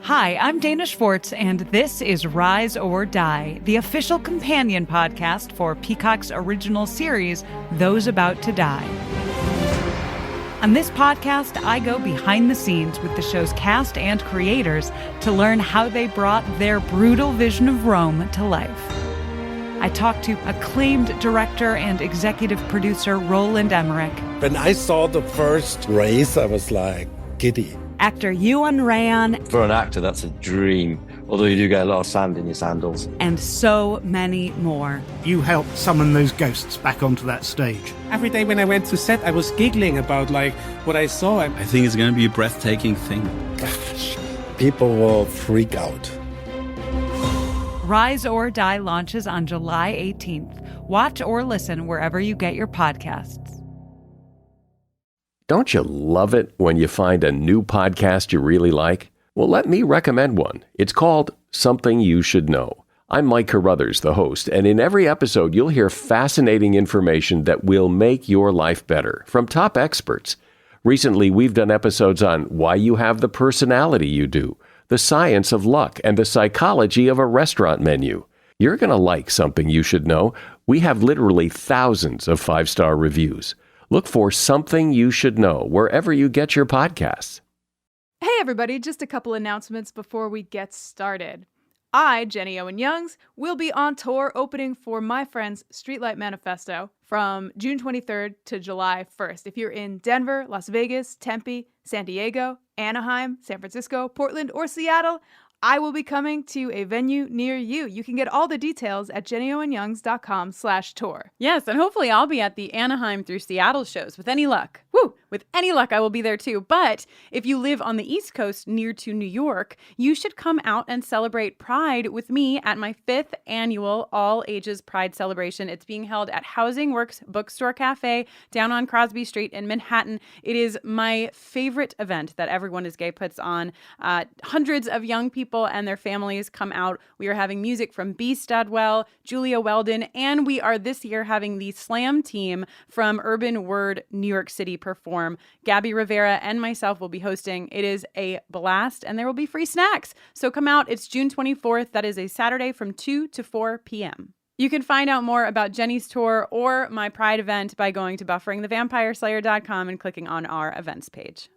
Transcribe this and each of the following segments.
Hi, I'm Dana Schwartz, and this is Rise or Die, the official companion podcast for Peacock's original series, Those About to Die. On this podcast, I go behind the scenes with the show's cast and creators to learn how they brought their brutal vision of Rome to life. I talked to acclaimed director and executive producer Roland Emmerich. When I saw the first race, I was like giddy. Actor Ewan Ryan. For an actor, that's a dream, although you do get a lot of sand in your sandals. And so many more. You helped summon those ghosts back onto that stage. Every day when I went to set, I was giggling about what I saw. I think it's going to be a breathtaking thing. People will freak out. Rise or Die launches on July 18th. Watch or listen wherever you get your podcasts. Don't you love it when you find a new podcast you really like? Well, let me recommend one. It's called Something You Should Know. I'm Mike Carruthers, the host, and in every episode, you'll hear fascinating information that will make your life better from top experts. Recently, we've done episodes on why you have the personality you do, the science of luck, and the psychology of a restaurant menu. You're going to like Something You Should Know. We have literally thousands of 5-star reviews. Look for Something You Should Know wherever you get your podcasts. Hey everybody, just a couple announcements before we get started. I, Jenny Owen Youngs, will be on tour opening for my friend's Streetlight Manifesto from June 23rd to July 1st. If you're in Denver, Las Vegas, Tempe, San Diego, Anaheim, San Francisco, Portland, or Seattle, I will be coming to a venue near you. You can get all the details at jennyowenyoungs.com/tour. Yes, and hopefully I'll be at the Anaheim through Seattle shows with any luck. Woo! With any luck, I will be there too. But if you live on the East Coast near to New York, you should come out and celebrate Pride with me at my 5th annual All Ages Pride Celebration. It's being held at Housing Works Bookstore Cafe down on Crosby Street in Manhattan. It is my favorite event that Everyone is Gay puts on. Hundreds of young people and their families come out. We are having music from B. Studwell, Julia Weldon, and we are this year having the Slam team from Urban Word New York City perform. Gabby Rivera and myself will be hosting. It is a blast, and there will be free snacks. So come out. It's June 24th. That is a Saturday from 2 to 4 p.m. You can find out more about Jenny's tour or my Pride event by going to bufferingthevampireslayer.com and clicking on our events page.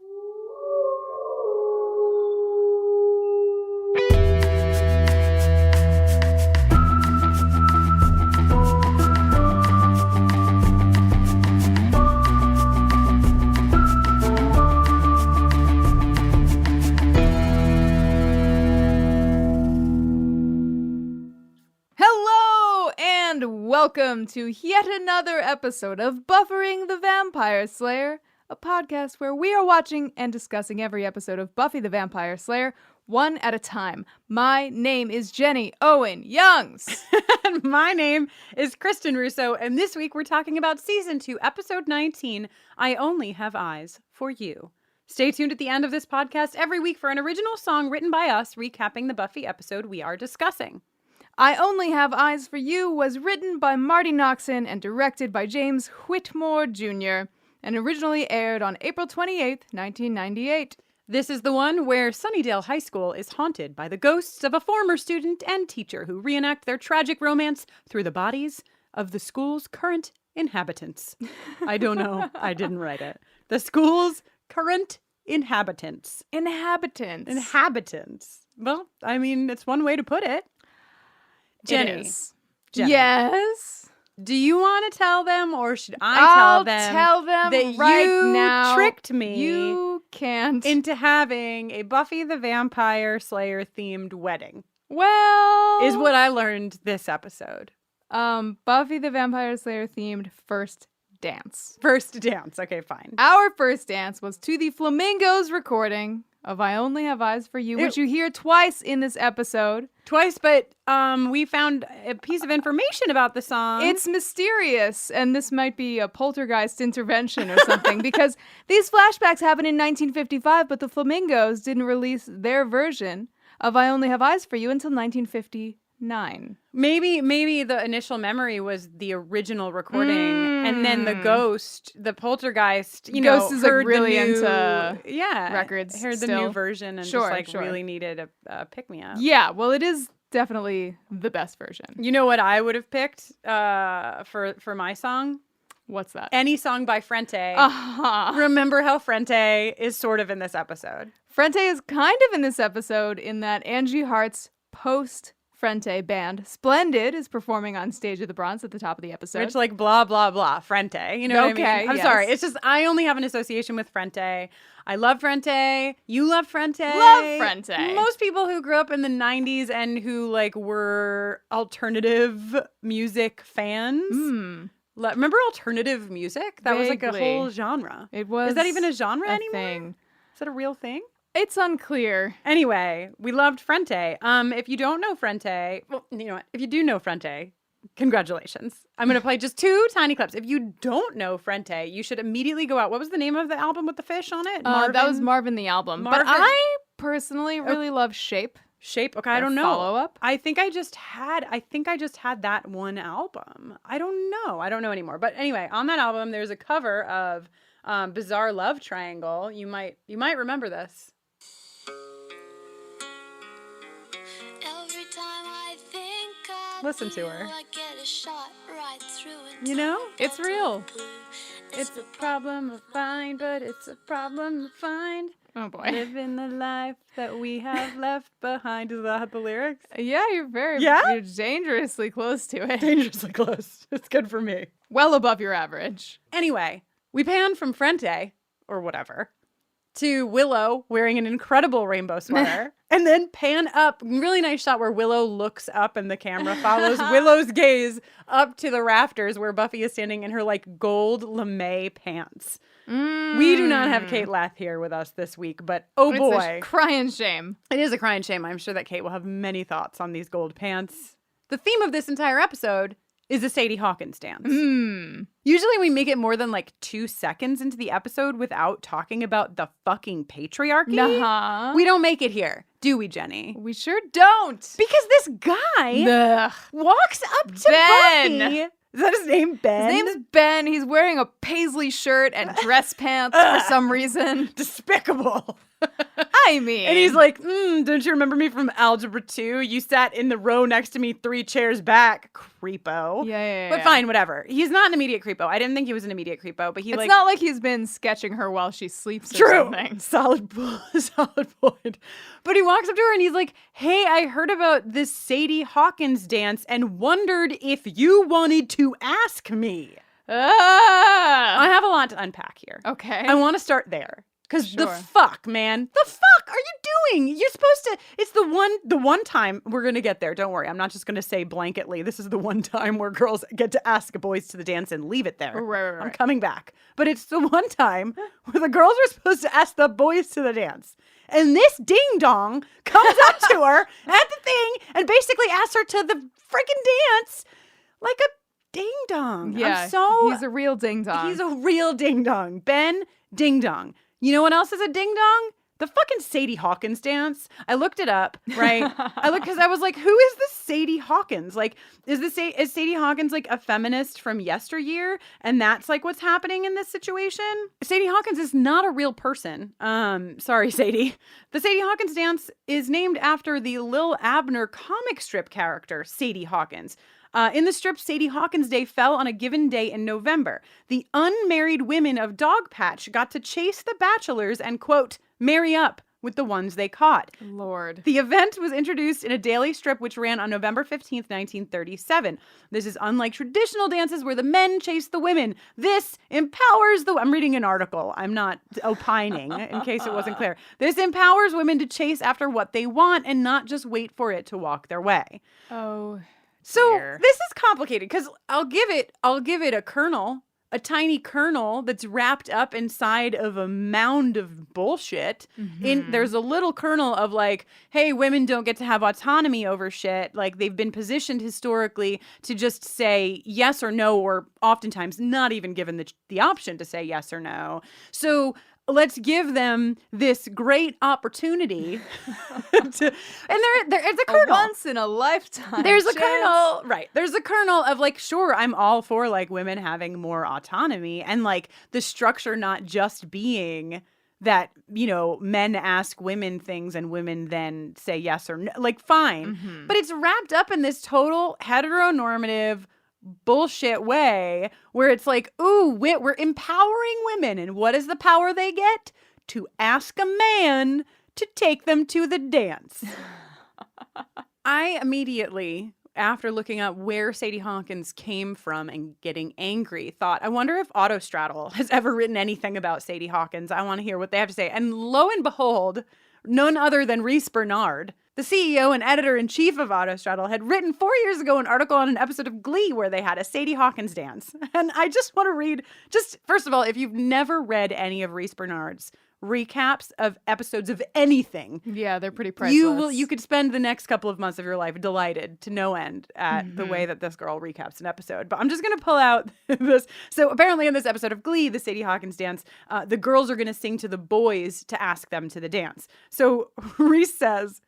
Welcome to yet another episode of Buffering the Vampire Slayer, a podcast where we are watching and discussing every episode of Buffy the Vampire Slayer one at a time. My name is Jenny Owen Youngs. And my name is Kristen Russo, and this week we're talking about Season 2, Episode 19, I Only Have Eyes for You. Stay tuned at the end of this podcast every week for an original song written by us recapping the Buffy episode we are discussing. I Only Have Eyes for You was written by Marty Noxon and directed by James Whitmore Jr. and originally aired on April 28, 1998. This is the one where Sunnydale High School is haunted by the ghosts of a former student and teacher who reenact their tragic romance through the bodies of the school's current inhabitants. I don't know. I didn't write it. The school's current inhabitants. Inhabitants. Well, I mean, it's one way to put it. Jenny. Yes? Do you want to tell them, or should I tell them that right you now. Tricked me You can't. into having a Buffy the Vampire Slayer themed wedding? Well, Is what I learned this episode. Buffy the Vampire Slayer themed first dance. First dance. Okay, fine. Our first dance was to the Flamingos recording of I Only Have Eyes for You, which you hear twice in this episode. Twice, but we found a piece of information about the song. It's mysterious, and this might be a poltergeist intervention or something, because these flashbacks happened in 1955, but the Flamingos didn't release their version of I Only Have Eyes for You until 1959. 9. Maybe the initial memory was the original recording, and then the ghost, the poltergeist, Ghost is like heard really the new, into records heard the still. new version and Sure, just like sure. really needed a pick me up. Yeah, well, it is definitely the best version. You know what I would have picked for my song? What's that? Any song by Frente. Uh-huh. Remember how Frente is sort of in this episode. Frente is kind of in this episode in that Angie Hart's post-Frente band, Splendid, is performing on Stage of the Bronze at the top of the episode. Which like blah, blah, blah, Frente. You know what I mean? I'm yes. sorry. It's just I only have an association with Frente. I love Frente. You love Frente. Love Frente. Most people who grew up in the 90s and who like were alternative music fans. Remember alternative music? That was like a Vaguely. whole genre. It was Is that even a genre a anymore? thing. Is that a real thing? It's unclear. Anyway, we loved Frente. If you don't know Frente, well, you know what? If you do know Frente, congratulations. I'm going to play just 2 tiny clips. If you don't know Frente, you should immediately go out. What was the name of the album with the fish on it? That was Marvin the album. Marvin. But I personally really love Shape. Shape. Okay, I don't know. Follow-up? I think I just had that one album. I don't know. I don't know anymore. But anyway, on that album, there's a cover of Bizarre Love Triangle. You might remember this. Every time I think of Listen to her. I get a shot right through and You know? It's real. It's a problem to find, but it's a problem to find. Oh boy. Living the life that we have left behind. Is that the lyrics? Yeah, you're you're dangerously close to it. Dangerously close. It's good for me. Well above your average. Anyway, we pan from Frente, or whatever, to Willow wearing an incredible rainbow sweater. And then pan up. Really nice shot where Willow looks up and the camera follows Willow's gaze up to the rafters where Buffy is standing in her like gold lame pants. We do not have Kate Lath here with us this week, but oh boy. It's a crying shame. It is a crying shame. I'm sure that Kate will have many thoughts on these gold pants. The theme of this entire episode is a Sadie Hawkins dance. Usually we make it more than like 2 seconds into the episode without talking about the fucking patriarchy. Nuh-huh. We don't make it here, do we, Jenny? We sure don't. Because this guy Ugh. walks up to Ben. Buffy. Is that his name, Ben? His name's Ben. He's wearing a paisley shirt and dress pants for some reason. Despicable. I mean. And he's like, don't you remember me from Algebra 2? You sat in the row next to me 3 chairs back, creepo. Yeah. But fine, whatever. He's not an immediate creepo. I didn't think he was an immediate creepo, but It's not like he's been sketching her while she sleeps or True. something. Solid point. But he walks up to her and he's like, hey, I heard about this Sadie Hawkins dance and wondered if you wanted to ask me. I have a lot to unpack here. Okay. I want to start there. Because the Sure. fuck, man. The fuck are you doing? You're supposed to. It's the one time we're going to get there. Don't worry. I'm not just going to say blanketly, this is the one time where girls get to ask boys to the dance and leave it there. Right. I'm coming back. But it's the one time where the girls are supposed to ask the boys to the dance. And this ding dong comes up to her at the thing and basically asks her to the freaking dance like a ding dong. Yeah. He's a real ding dong. He's a real ding dong. Ben Ding Dong. You know what else is a ding dong? The fucking Sadie Hawkins dance. I looked it up, right? Because I was like, who is this Sadie Hawkins? Like, is Sadie Hawkins like a feminist from yesteryear? And that's like what's happening in this situation? Sadie Hawkins is not a real person. Sorry, Sadie. The Sadie Hawkins dance is named after the Lil Abner comic strip character, Sadie Hawkins. In the strip, Sadie Hawkins Day fell on a given day in November. The unmarried women of Dogpatch got to chase the bachelors and, quote, marry up with the ones they caught. Lord. The event was introduced in a daily strip which ran on November 15th, 1937. This is unlike traditional dances where the men chase the women. This empowers the... I'm reading an article. I'm not opining, in case it wasn't clear. This empowers women to chase after what they want and not just wait for it to walk their way. Oh... So dear. this is complicated because I'll give it a kernel, a tiny kernel that's wrapped up inside of a mound of bullshit. There's a little kernel of like, hey, women don't get to have autonomy over shit. Like they've been positioned historically to just say yes or no, or oftentimes not even given the option to say yes or no. So let's give them this great opportunity and there's a kernel. Once in a lifetime. There's a chance. kernel, right? There's a kernel of like, sure, I'm all for like women having more autonomy and like the structure not just being that, you know, men ask women things and women then say yes or no. Like, fine. Mm-hmm. But it's wrapped up in this total heteronormative bullshit way where it's like, ooh, we're empowering women. And what is the power they get? To ask a man to take them to the dance. I immediately, after looking up where Sadie Hawkins came from and getting angry, thought, I wonder if Autostraddle has ever written anything about Sadie Hawkins. I want to hear what they have to say. And lo and behold, none other than Reese Bernard, the CEO and editor-in-chief of Autostraddle, had written 4 years ago an article on an episode of Glee where they had a Sadie Hawkins dance. And I just want to read, just first of all, if you've never read any of Reese Bernard's recaps of episodes of anything. Yeah, they're pretty priceless. You could spend the next couple of months of your life delighted to no end at the way that this girl recaps an episode. But I'm just going to pull out this. So apparently in this episode of Glee, the Sadie Hawkins dance, the girls are going to sing to the boys to ask them to the dance. So Reese says,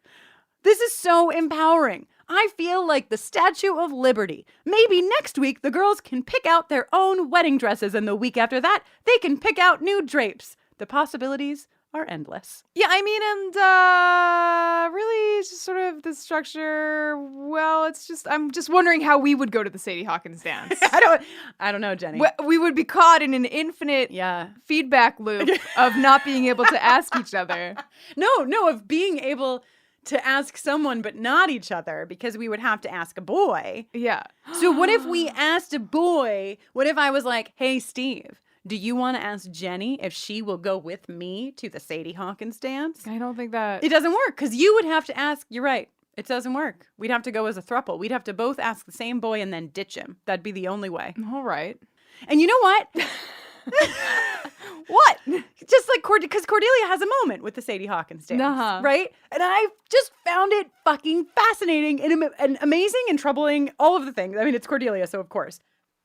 this is so empowering. I feel like the Statue of Liberty. Maybe next week the girls can pick out their own wedding dresses, and the week after that, they can pick out new drapes. The possibilities are endless. Yeah, I mean, and really just sort of the structure, well, it's just, I'm just wondering how we would go to the Sadie Hawkins dance. I don't know, Jenny. We would be caught in an infinite feedback loop of not being able to ask each other. No, of being able to ask someone but not each other, because we would have to ask a boy. Yeah. So what if we asked a boy, what if I was like, hey, Steve, do you want to ask Jenny if she will go with me to the Sadie Hawkins dance? I don't think that... It doesn't work, because you would have to ask, you're right, it doesn't work. We'd have to go as a throuple. We'd have to both ask the same boy and then ditch him. That'd be the only way. All right. And you know what? What? Just like because Cordelia has a moment with the Sadie Hawkins dance, right? And I just found it fucking fascinating and amazing and troubling, all of the things. I mean, it's Cordelia, so of course.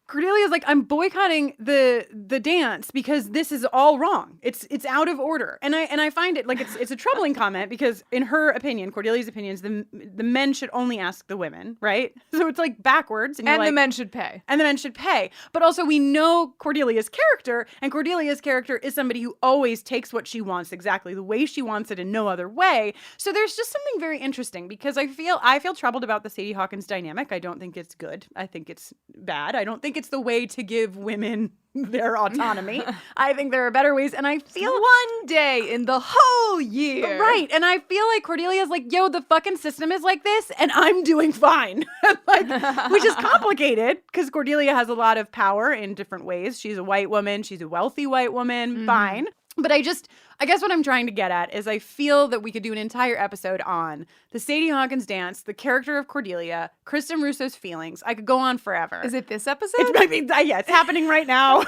Cordelia's like, I'm boycotting the dance because this is all wrong. It's out of order. And I find it like it's a troubling comment because in her opinion, Cordelia's opinions, the men should only ask the women, right? So it's like backwards. And the men should pay. And the men should pay. But also we know Cordelia's character, and Cordelia's character is somebody who always takes what she wants exactly the way she wants it and no other way. So there's just something very interesting because I feel troubled about the Sadie Hawkins dynamic. I don't think it's good. I think it's bad. I don't think it's the way to give women their autonomy. I think there are better ways, and I feel one day in the whole year. Right, and I feel like Cordelia's like, yo, the fucking system is like this, and I'm doing fine. Like, which is complicated, because Cordelia has a lot of power in different ways. She's a white woman. She's a wealthy white woman. Fine. But I guess what I'm trying to get at is I feel that we could do an entire episode on the Sadie Hawkins dance, the character of Cordelia, Kristen Russo's feelings. I could go on forever. Is it this episode? It's happening right now.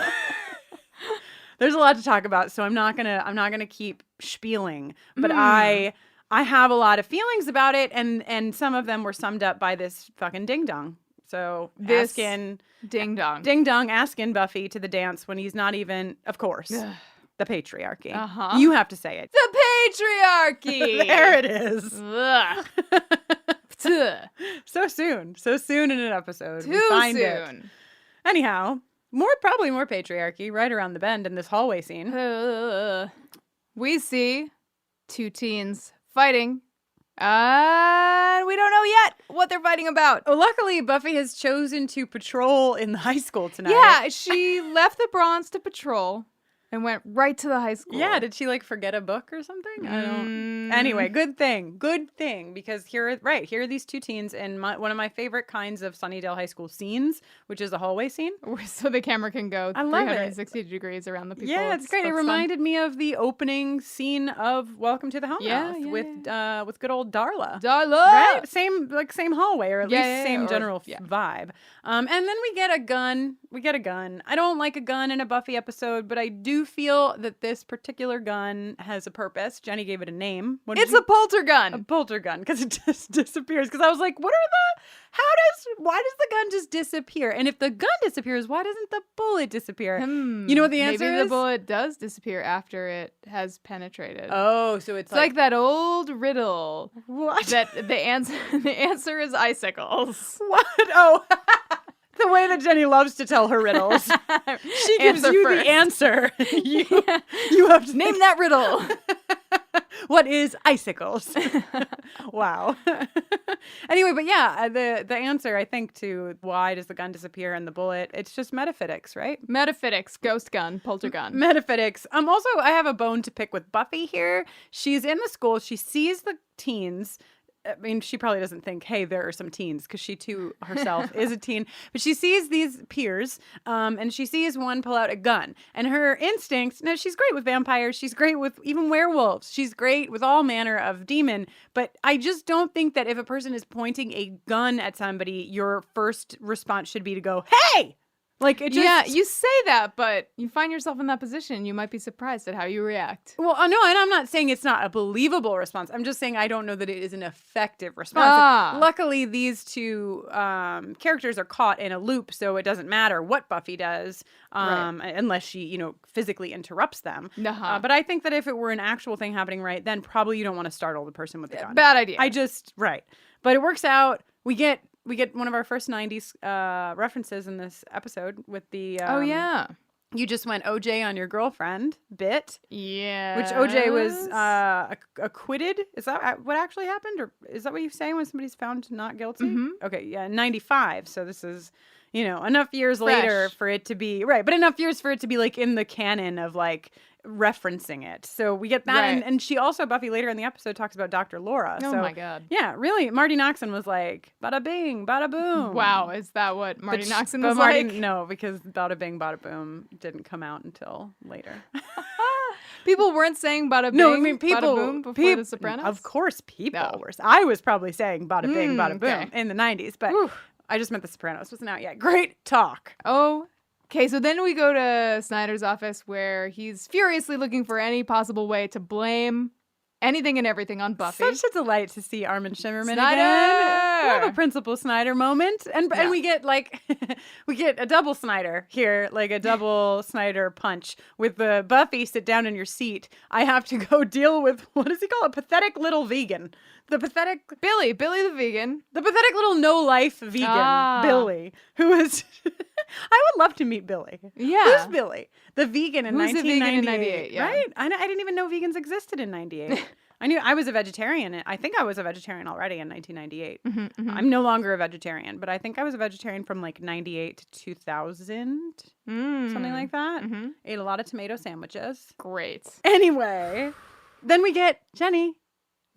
There's a lot to talk about, so I'm not gonna keep spieling. But I have a lot of feelings about it, and some of them were summed up by this fucking ding dong. So ding dong asking Buffy to the dance when he's not even, of course. The patriarchy. You have to say it. The patriarchy. There it is. So soon in an episode. Too soon. It. Anyhow, probably more patriarchy right around the bend in this hallway scene. We see two teens fighting. And we don't know yet what they're fighting about. Oh, luckily, Buffy has chosen to patrol in the high school tonight. Yeah, she left the Bronze to patrol. And went right to the high school. Yeah, did she like forget a book or something? I don't. Anyway, good thing, because here are these two teens in one of my favorite kinds of Sunnydale High School scenes, which is a hallway scene. So the camera can go 360 degrees around the people. Yeah, it's great. It reminded me of the opening scene of Welcome to the Hellmouth with good old Darla. Right? Same hallway, or at least same general vibe. And then we get a gun. I don't like a gun in a Buffy episode, but I do do feel that this particular gun has a purpose. Jenny gave it a name. It's a poltergun. A poltergun, because it just disappears. Because I was like, why does the gun just disappear? And if the gun disappears, why doesn't the bullet disappear? You know what the answer is? Maybe the bullet does disappear after it has penetrated. Oh, so it's like that old riddle. What? That the answer is icicles. What? Oh, the way that Jenny loves to tell her riddles. She gives Answer you first. the answer. You have to Name that riddle. What is icicles? Wow. Anyway, but yeah, the answer, I think, to why does the gun disappear and the bullet, it's just metaphysics, right? Metaphysics, ghost gun, poltergun. Metaphysics. Also, I have a bone to pick with Buffy here. She's in the school. She sees the teens. I mean, she probably doesn't think, hey, there are some teens, because she too herself is a teen. But she sees these peers, and she sees one pull out a gun. And her instinct, no, she's great with vampires. She's great with even werewolves. She's great with all manner of demon. But I just don't think that if a person is pointing a gun at somebody, your first response should be to go, hey! Like, it just... Yeah, you say that, but you find yourself in that position. You might be surprised at how you react. Well, no, and I'm not saying it's not a believable response. I'm just saying I don't know that it is an effective response. Luckily, these two characters are caught in a loop, so it doesn't matter what Buffy does, unless she, physically interrupts them. But I think that if it were an actual thing happening, right, then probably you don't want to startle the person with the gun. Bad idea. Right. But it works out. We get one of our first 90s references in this episode with the... oh, yeah. You just went OJ on your girlfriend bit. Yeah. Which OJ was acquitted. Is that what actually happened? Or is that what you're saying when somebody's found not guilty? Mm-hmm. Okay, yeah, 95. So this is, enough years later for it to be... Right, but enough years for it to be, like, in the canon of, like... referencing it. So we get that. Right. And she also, Buffy, later in the episode talks about Dr. Laura. Oh my God. Yeah, really. Marty Noxon was like, bada bing, bada boom. Wow. Is that what Marty Noxon was like? No, because bada bing, bada boom didn't come out until later. People weren't saying bada bing, no, I mean, people, bada boom before The Sopranos? Of course people were. I was probably saying bada bing, bada boom okay. in the 90s, but I just meant The Sopranos wasn't out yet. Great talk. Oh, okay, so then we go to Snyder's office where he's furiously looking for any possible way to blame anything and everything on Buffy. Such a delight to see Armin Shimmerman Snyder! again. We have a Principal Snyder moment. And we get we get a double Snyder here, like a double Snyder punch with the Buffy, sit down in your seat. I have to go deal with, what does he call it? Pathetic little vegan. The pathetic... Billy the vegan. The pathetic little no-life vegan, Billy, who is... I would love to meet Billy. Yeah. Who's Billy? The vegan in Who's 1998, the vegan in 98, yeah. right? I didn't even know vegans existed in 98. I knew I was a vegetarian. I think I was a vegetarian already in 1998. I'm no longer a vegetarian, but I think I was a vegetarian from like 98 to 2000, something like that. Ate a lot of tomato sandwiches. Great. Anyway, then we get Jenny.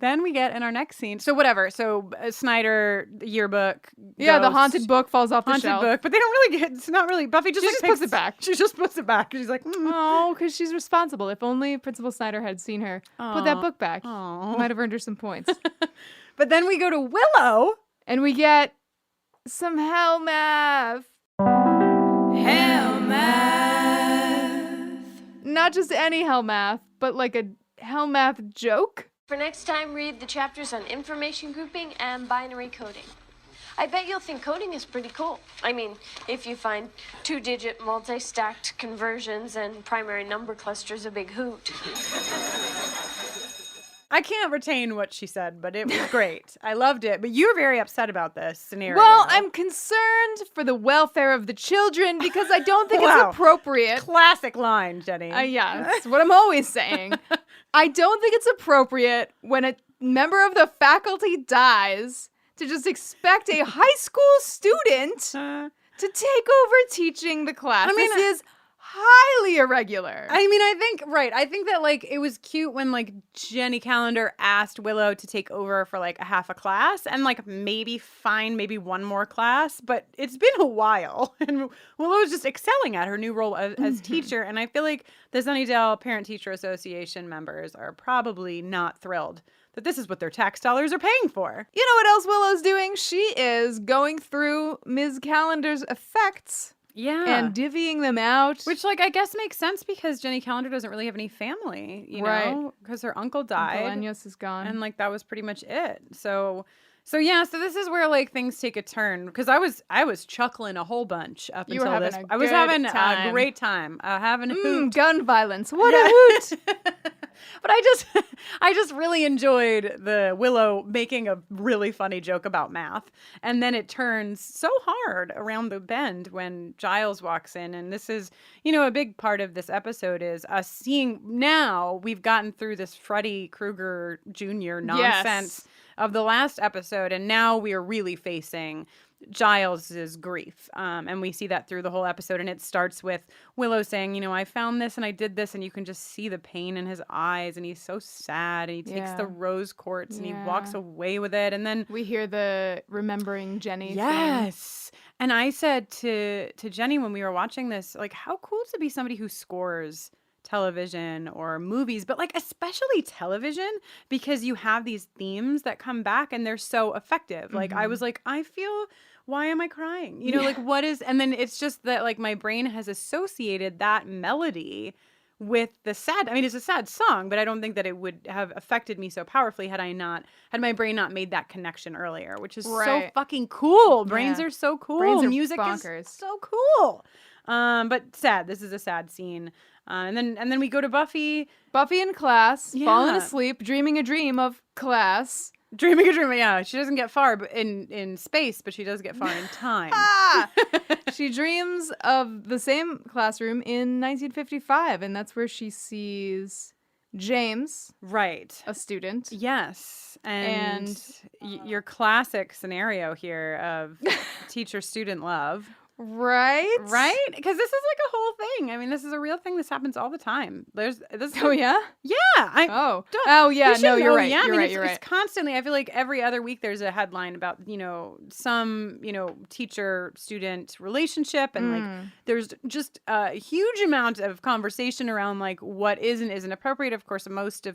Then we get in our next scene. So whatever. So Snyder, the yearbook. Yeah, the ghost, haunted book falls off the haunted shelf. book. But they don't really get, it's not really, Buffy just, puts it back. She just puts it back. She's like, oh, because she's responsible. If only Principal Snyder had seen her put that book back, might have earned her some points. But then we go to Willow. And we get some hell math. Hell math. Not just any hell math, but like a hell math joke. For next time, read the chapters on information grouping and binary coding. I bet you'll think coding is pretty cool. I mean, if you find 2-digit multi-stacked conversions and primary number clusters a big hoot. I can't retain what she said, but it was great. I loved it. But you're very upset about this scenario. Well, I'm concerned for the welfare of the children because I don't think it's appropriate. Classic line, Jenny. Yeah, that's what I'm always saying. I don't think it's appropriate when a member of the faculty dies to just expect a high school student to take over teaching the class. I mean, this is highly irregular. I mean, I think that, like, it was cute when, like, Jenny Calendar asked Willow to take over for, like, a half a class and, like, maybe one more class, but it's been a while. And Willow's just excelling at her new role as teacher. And I feel like the Sunnydale Parent-Teacher Association members are probably not thrilled that this is what their tax dollars are paying for. You know what else Willow's doing? She is going through Ms. Calendar's effects and divvying them out. Which, like, I guess makes sense because Jenny Calendar doesn't really have any family, you know, because her uncle died. Uncle Enyas is gone. And, like, that was pretty much it. So this is where, like, things take a turn. Because I was chuckling a whole bunch up You were until having this. a I was good having time. a great time. Having a hoot. Gun violence. What a hoot. But I just really enjoyed the Willow making a really funny joke about math. And then it turns so hard around the bend when Giles walks in. And this is, you know, a big part of this episode is us seeing now we've gotten through this Freddy Krueger Jr. nonsense of the last episode. And now we are really facing Giles's grief. And we see that through the whole episode. And it starts with Willow saying, you know, I found this and I did this. And you can just see the pain in his eyes. And he's so sad. And he takes the rose quartz and he walks away with it. And then we hear the remembering Jenny Yes. Thing. And I said to Jenny when we were watching this, like, how cool to be somebody who scores television or movies, but like especially television, because you have these themes that come back and they're so effective. Like I was like, I feel, why am I crying? You know, like what is, and then it's just that like my brain has associated that melody with the sad, I mean, it's a sad song, but I don't think that it would have affected me so powerfully had my brain not made that connection earlier, which is so fucking cool. Brains are so cool. Brains are Music bonkers. is so cool. But sad. This is a sad scene. And then we go to Buffy. Buffy in class, falling asleep, dreaming a dream of class. Dreaming a dream, yeah. She doesn't get far in space, but she does get far in time. She dreams of the same classroom in 1955, and that's where she sees James. Right. A student. Yes. And your classic scenario here of teacher-student love. Right? Because this is like a whole thing. I mean, this is a real thing. This happens all the time. Oh, yeah? Yeah. Yeah. No, you're right. Yeah, you're right. It's constantly, I feel like every other week there's a headline about, you know, some, you know, teacher-student relationship. And like, there's just a huge amount of conversation around like what is and isn't appropriate. Of course, most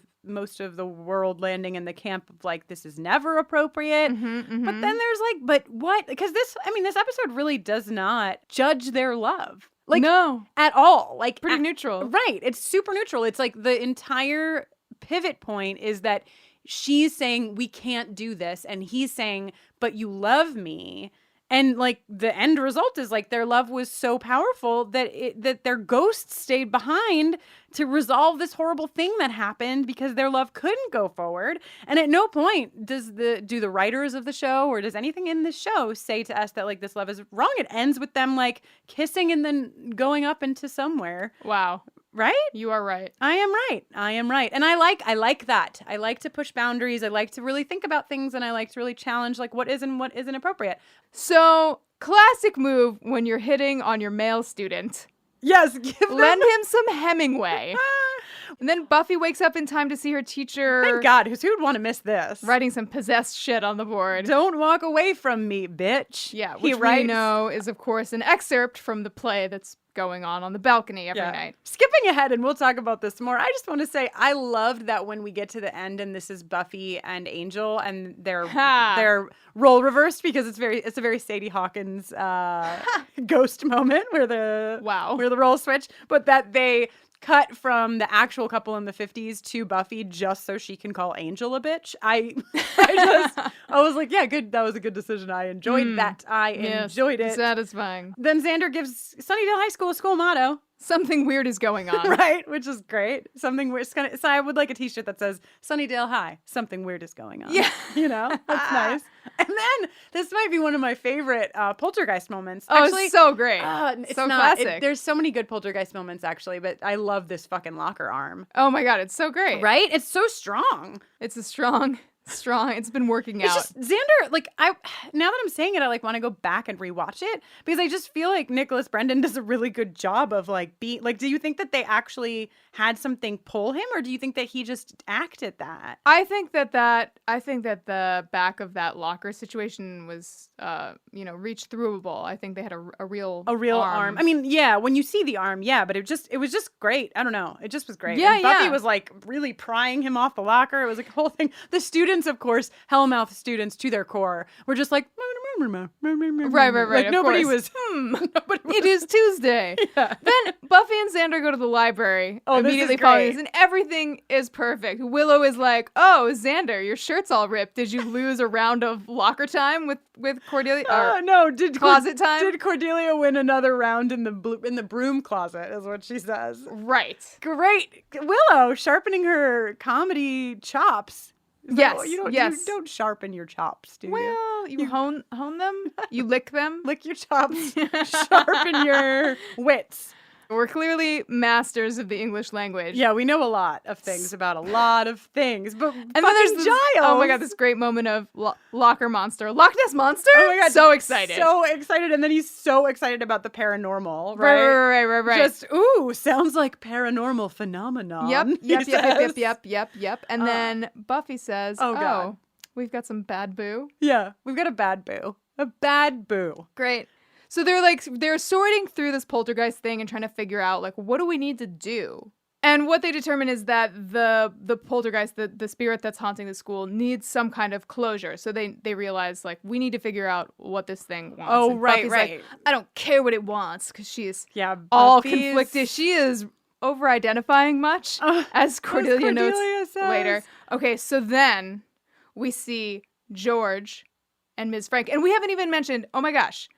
of the world landing in the camp of like, this is never appropriate. But then there's like, but what? Because this episode really does not judge their love. Like, no. At all. Like, pretty neutral. Right. It's super neutral. It's like the entire pivot point is that she's saying, we can't do this. And he's saying, but you love me. And like the end result is like their love was so powerful that their ghosts stayed behind to resolve this horrible thing that happened because their love couldn't go forward. And at no point do the writers of the show or does anything in the show say to us that like this love is wrong. It ends with them like kissing and then going up into somewhere. Wow. Right? You are right. I am right. And I like that. I like to push boundaries. I like to really think about things and I like to really challenge like what is and what isn't appropriate. So, classic move when you're hitting on your male student. Yes. Lend him some Hemingway. And then Buffy wakes up in time to see her teacher. Thank God, who would want to miss this? Writing some possessed shit on the board. Don't walk away from me, bitch. Yeah, which we know is, of course, an excerpt from the play that's going on the balcony every night. Skipping ahead, and we'll talk about this more. I just want to say I loved that when we get to the end and this is Buffy and Angel and they're role reversed because it's a very Sadie Hawkins ghost moment where the roles switch, but that they cut from the actual couple in the 50s to Buffy just so she can call Angel a bitch. I was like, yeah, good. That was a good decision. I enjoyed that. I enjoyed it. Satisfying. Then Xander gives Sunnydale High School a school motto. Something weird is going on. Right, which is great. Something weird. So I would like a t-shirt that says Sunnydale High. Something weird is going on. Yeah. You know, that's nice. And then this might be one of my favorite poltergeist moments. Oh, actually, it's so great. It's so not. classic. There's so many good poltergeist moments, actually, but I love this fucking locker arm. Oh my God, it's so great. Right? It's so strong. It's a strong. It's been working out. It's just Xander, like now that I'm saying it, I like want to go back and rewatch it because I just feel like Nicholas Brendan does a really good job of like being like, do you think that they actually had something pull him or do you think that he just acted that? I think that the back of that locker situation was reach throughable. I think they had a real arm. I mean, yeah, when you see the arm, yeah, but it was just great. I don't know. It just was great. Yeah, and Buffy was like really prying him off the locker. It was like a whole thing. The students, of course, Hellmouth students to their core, were just like, Right. Like of nobody course. was. It is Tuesday. Yeah. Then Buffy and Xander go to the library. Oh, this immediately is following great. this, and everything is perfect. Willow is like, "Oh, Xander, your shirt's all ripped. Did you lose a round of locker time with Cordelia?" No, closet time? Did Cordelia win another round in the broom closet? Is what she says. Right. Great, Willow sharpening her comedy chops. Yes. You don't sharpen your chops, do you? Well, you hone them. You lick them. Lick your chops. Sharpen your wits. We're clearly masters of the English language. Yeah, we know a lot of things about a lot of things, but And then there's this, Giles. oh my god, this great moment of locker monster, Loch Ness monster. Oh my god, so excited, and then he's so excited about the paranormal, right? Right. Just sounds like paranormal phenomenon. Yep. And then Buffy says, "Oh god, we've got some bad boo." Yeah, we've got a bad boo. Great. So they're sorting through this poltergeist thing and trying to figure out like what do we need to do. And what they determine is that the poltergeist, the spirit that's haunting the school, needs some kind of closure. So they realize like we need to figure out what this thing wants. Oh, and right, Buffy's right. like, I don't care what it wants because she's Buffy's- all conflicted. She is over-identifying much, as Cordelia notes says. later. Okay, so then we see George and Ms. Frank, and we haven't even mentioned. Oh my gosh.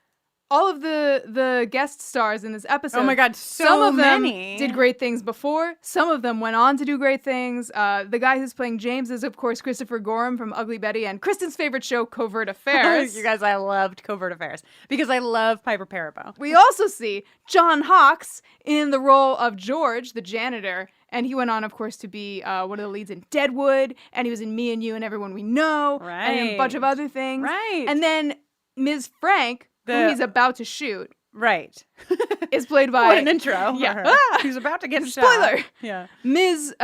All of the guest stars in this episode. Oh my god, some of them many. did great things before. Some of them went on to do great things. The guy who's playing James is, of course, Christopher Gorham from Ugly Betty and Kristen's favorite show, Covert Affairs. You guys, I loved Covert Affairs because I love Piper Perabo. We also see John Hawkes in the role of George, the janitor. And he went on, of course, to be one of the leads in Deadwood. And he was in Me and You and Everyone We Know. Right. And a bunch of other things. Right. And then Ms. Frank, who he's about to shoot, right, is played by... What an intro. Yeah. He's about to get Spoiler. shot. Yeah. Ms.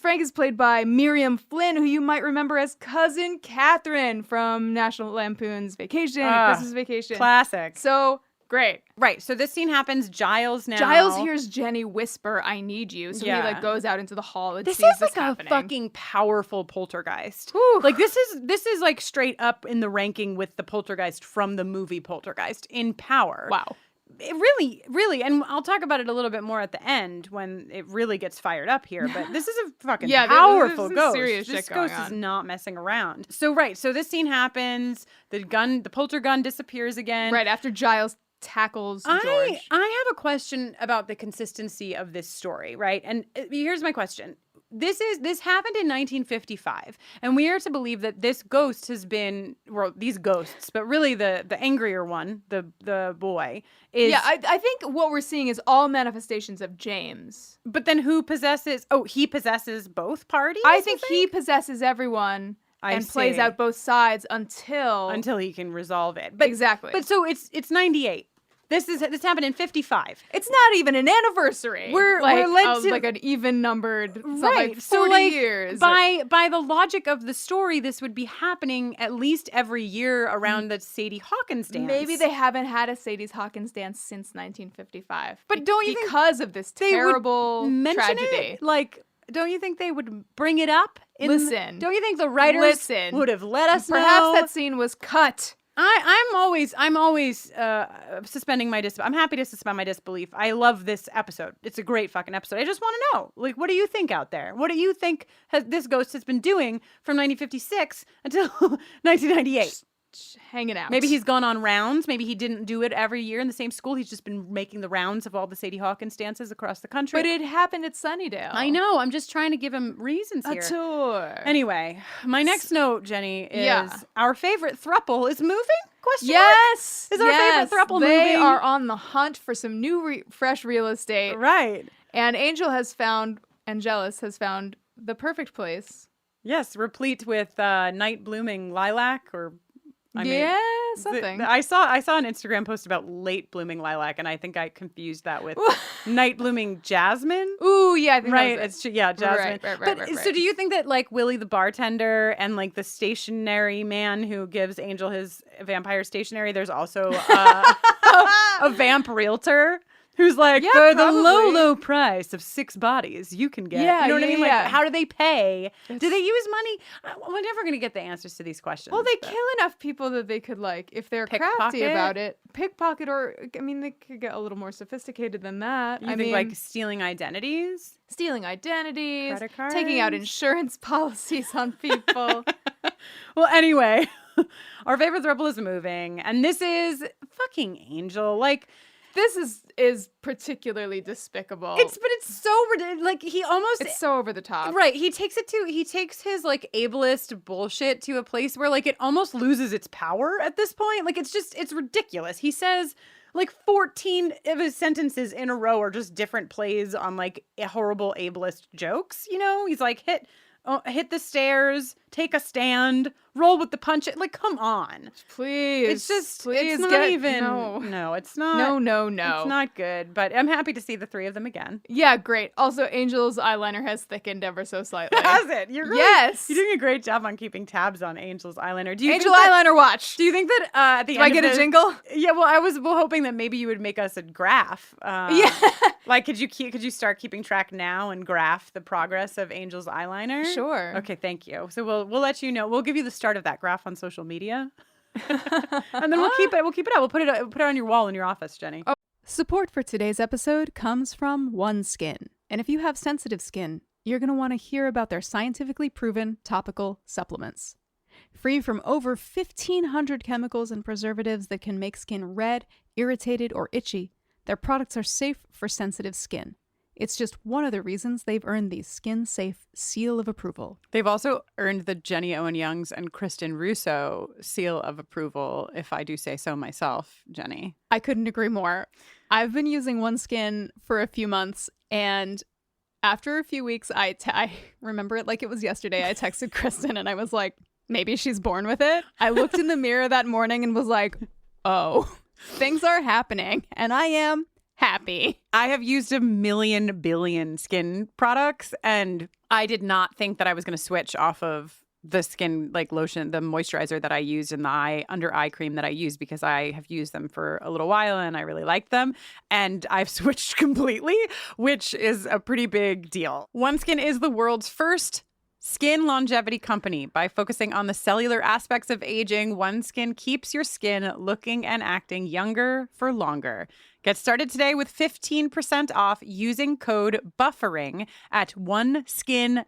Frank is played by Miriam Flynn, who you might remember as Cousin Catherine from National Lampoon's Vacation and Christmas Vacation. Classic. So... great. Right. So this scene happens. Giles hears Jenny whisper, "I need you." So he like goes out into the hall and this sees is like happening. a fucking powerful poltergeist. Whew. Like this is like straight up in the ranking with the poltergeist from the movie Poltergeist in power. Wow. It really, and I'll talk about it a little bit more at the end when it really gets fired up here. But this is a fucking powerful this is ghost. serious This shit going ghost is on. not messing around. So this scene happens. The polter gun disappears again. Right after Giles tackles George. I have a question about the consistency of this story, right? And here's my question. This happened in 1955, and we are to believe that this ghost has been, well, these ghosts, but really the angrier one, the boy, is... Yeah, I think what we're seeing is all manifestations of James. But then who possesses... Oh, he possesses both parties? I think he possesses everyone and plays out both sides until he can resolve it. But, exactly. But so it's 98. This happened in 55. It's not even an anniversary. We're led to like an even numbered, right? Like 40 years. By the logic of the story, this would be happening at least every year around the Sadie Hawkins dance. Maybe they haven't had a Sadie Hawkins dance since 1955. But don't you because of this terrible tragedy? It? Like, don't you think they would bring it up? Listen. Don't you think the writers would have let us know? Perhaps that scene was cut. I'm always suspending my disbelief. I'm happy to suspend my disbelief. I love this episode. It's a great fucking episode. I just want to know, like, what do you think out there? What do you think this ghost has been doing from 1956 until 1998? Hanging out. Maybe he's gone on rounds. Maybe he didn't do it every year in the same school. He's just been making the rounds of all the Sadie Hawkins dances across the country. But it happened at Sunnydale. I know. I'm just trying to give him reasons here. A tour. Anyway, my next note, Jenny, is our favorite thruple is moving? Yes. Is our favorite thruple moving? They are on the hunt for some new, fresh real estate. Right. And Angelus has found the perfect place. Yes, replete with night blooming lilac or... something. I saw an Instagram post about late blooming lilac, and I think I confused that with night blooming jasmine. Ooh, yeah, I think right. That's Jasmine. Right. So, do you think that like Willie the bartender and like the stationery man who gives Angel his vampire stationery, there's also a vamp realtor Who's like, Yeah, for the probably. low bodies of 6 bodies, you can get. Yeah, you know what I yeah, mean? yeah. Like, how do they pay? Do they use money? We're never going to get the answers to these questions. Well, they but- kill enough people that they could, like, if they're crafty Pickpocket? about it, pickpocket, or, I mean, they could get a little more sophisticated than that. You I think, mean, like, stealing identities? stealing identities, Credit cards? taking out insurance policies on people. Well, anyway, our favorite throuple is moving, and this is fucking Angel. Like, This is particularly despicable. it's so ridiculous. Like, he almost It's so over the top. right. He takes his like ableist bullshit to a place where like it almost loses its power at this point. Like, it's ridiculous. He says like 14 of his sentences in a row are just different plays on like horrible ableist jokes. You know, he's like hit the stairs, take a stand, roll with the punch. Like, come on. Please. It's just, please it's not get, even. No, it's not. no. It's not good, but I'm happy to see the 3 of them again. Yeah, great. Also, Angel's eyeliner has thickened ever so slightly. Has it? You're really, Yes. You're doing a great job on keeping tabs on Angel's eyeliner. Do you Angel think that- eyeliner watch. Do you think that at the Do end I get of a the- jingle? Yeah, well, I was hoping that maybe you would make us a graph. Yeah. Like, could you start keeping track now and graph the progress of Angel's eyeliner? Sure. Okay, thank you. So we'll let you know. We'll give you the start of that graph on social media, and then we'll keep it. We'll keep it out. We'll put it on your wall in your office, Jenny. Oh. Support for today's episode comes from OneSkin. And if you have sensitive skin, you're going to want to hear about their scientifically proven topical supplements. Free from over 1,500 chemicals and preservatives that can make skin red, irritated, or itchy, their products are safe for sensitive skin. It's just one of the reasons they've earned the Skin Safe seal of approval. They've also earned the Jenny Owen Youngs and Kristen Russo seal of approval, if I do say so myself, Jenny. I couldn't agree more. I've been using OneSkin for a few months, and after a few weeks, I remember it like it was yesterday. I texted Kristen, and I was like, maybe she's born with it. I looked in the mirror that morning and was like, oh, things are happening, and I am happy. I have used 1 billion skin products, and I did not think that I was going to switch off of the skin like lotion, the moisturizer that I used, and the under eye cream that I use, because I have used them for a little while and I really like them. And I've switched completely, which is a pretty big deal. OneSkin is the world's first skin longevity company. By focusing on the cellular aspects of aging, OneSkin keeps your skin looking and acting younger for longer. Get started today with 15% off using code BUFFERING at oneskin.co.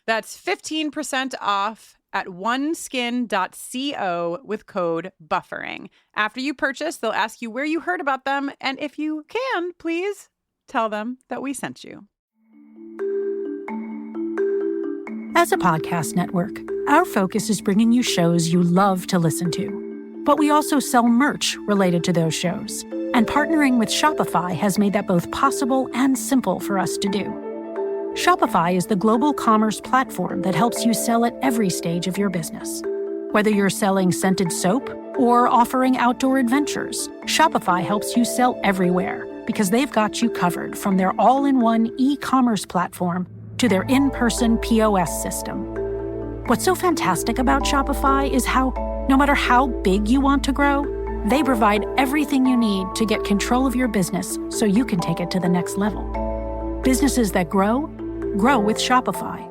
That's 15% off at oneskin.co with code BUFFERING. After you purchase, they'll ask you where you heard about them, and if you can, please tell them that we sent you. As a podcast network, our focus is bringing you shows you love to listen to. But we also sell merch related to those shows. And partnering with Shopify has made that both possible and simple for us to do. Shopify is the global commerce platform that helps you sell at every stage of your business. Whether you're selling scented soap or offering outdoor adventures, Shopify helps you sell everywhere because they've got you covered, from their all-in-one e-commerce platform to their in-person POS system. What's so fantastic about Shopify is how, no matter how big you want to grow, they provide everything you need to get control of your business so you can take it to the next level. Businesses that grow, grow with Shopify.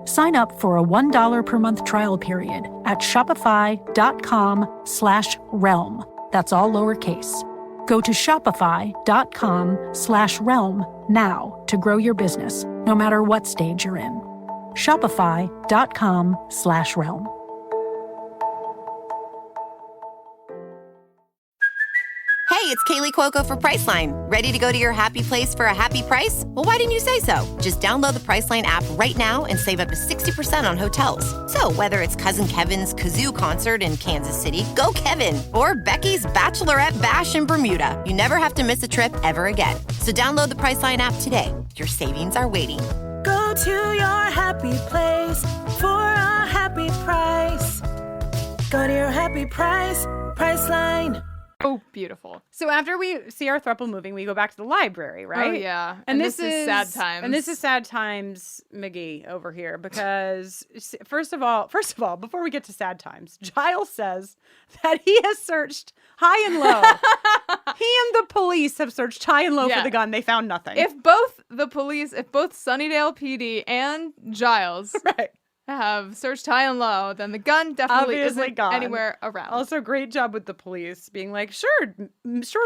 Sign up for a $1 per month trial period at shopify.com/realm. That's all lowercase. Go to shopify.com/realm now to grow your business, no matter what stage you're in. Shopify.com/realm. Hey, it's Kaylee Cuoco for Priceline. Ready to go to your happy place for a happy price? Well, why didn't you say so? Just download the Priceline app right now and save up to 60% on hotels. So whether it's Cousin Kevin's Kazoo Concert in Kansas City, go Kevin, or Becky's Bachelorette Bash in Bermuda, you never have to miss a trip ever again. So download the Priceline app today. Your savings are waiting. Go to your happy place for a happy price. Go to your happy price, Priceline. Oh, beautiful. So after we see our throuple moving, we go back to the library, right? Oh, yeah. And this is sad times. And this is sad times, McGee, over here, because first of all, before we get to sad times, Giles says that he has searched high and low and the police have searched high and low for the gun. They found nothing. If both Sunnydale PD and Giles have searched high and low, then the gun definitely isn't gone. Anywhere around. Also, great job with the police being like, sure,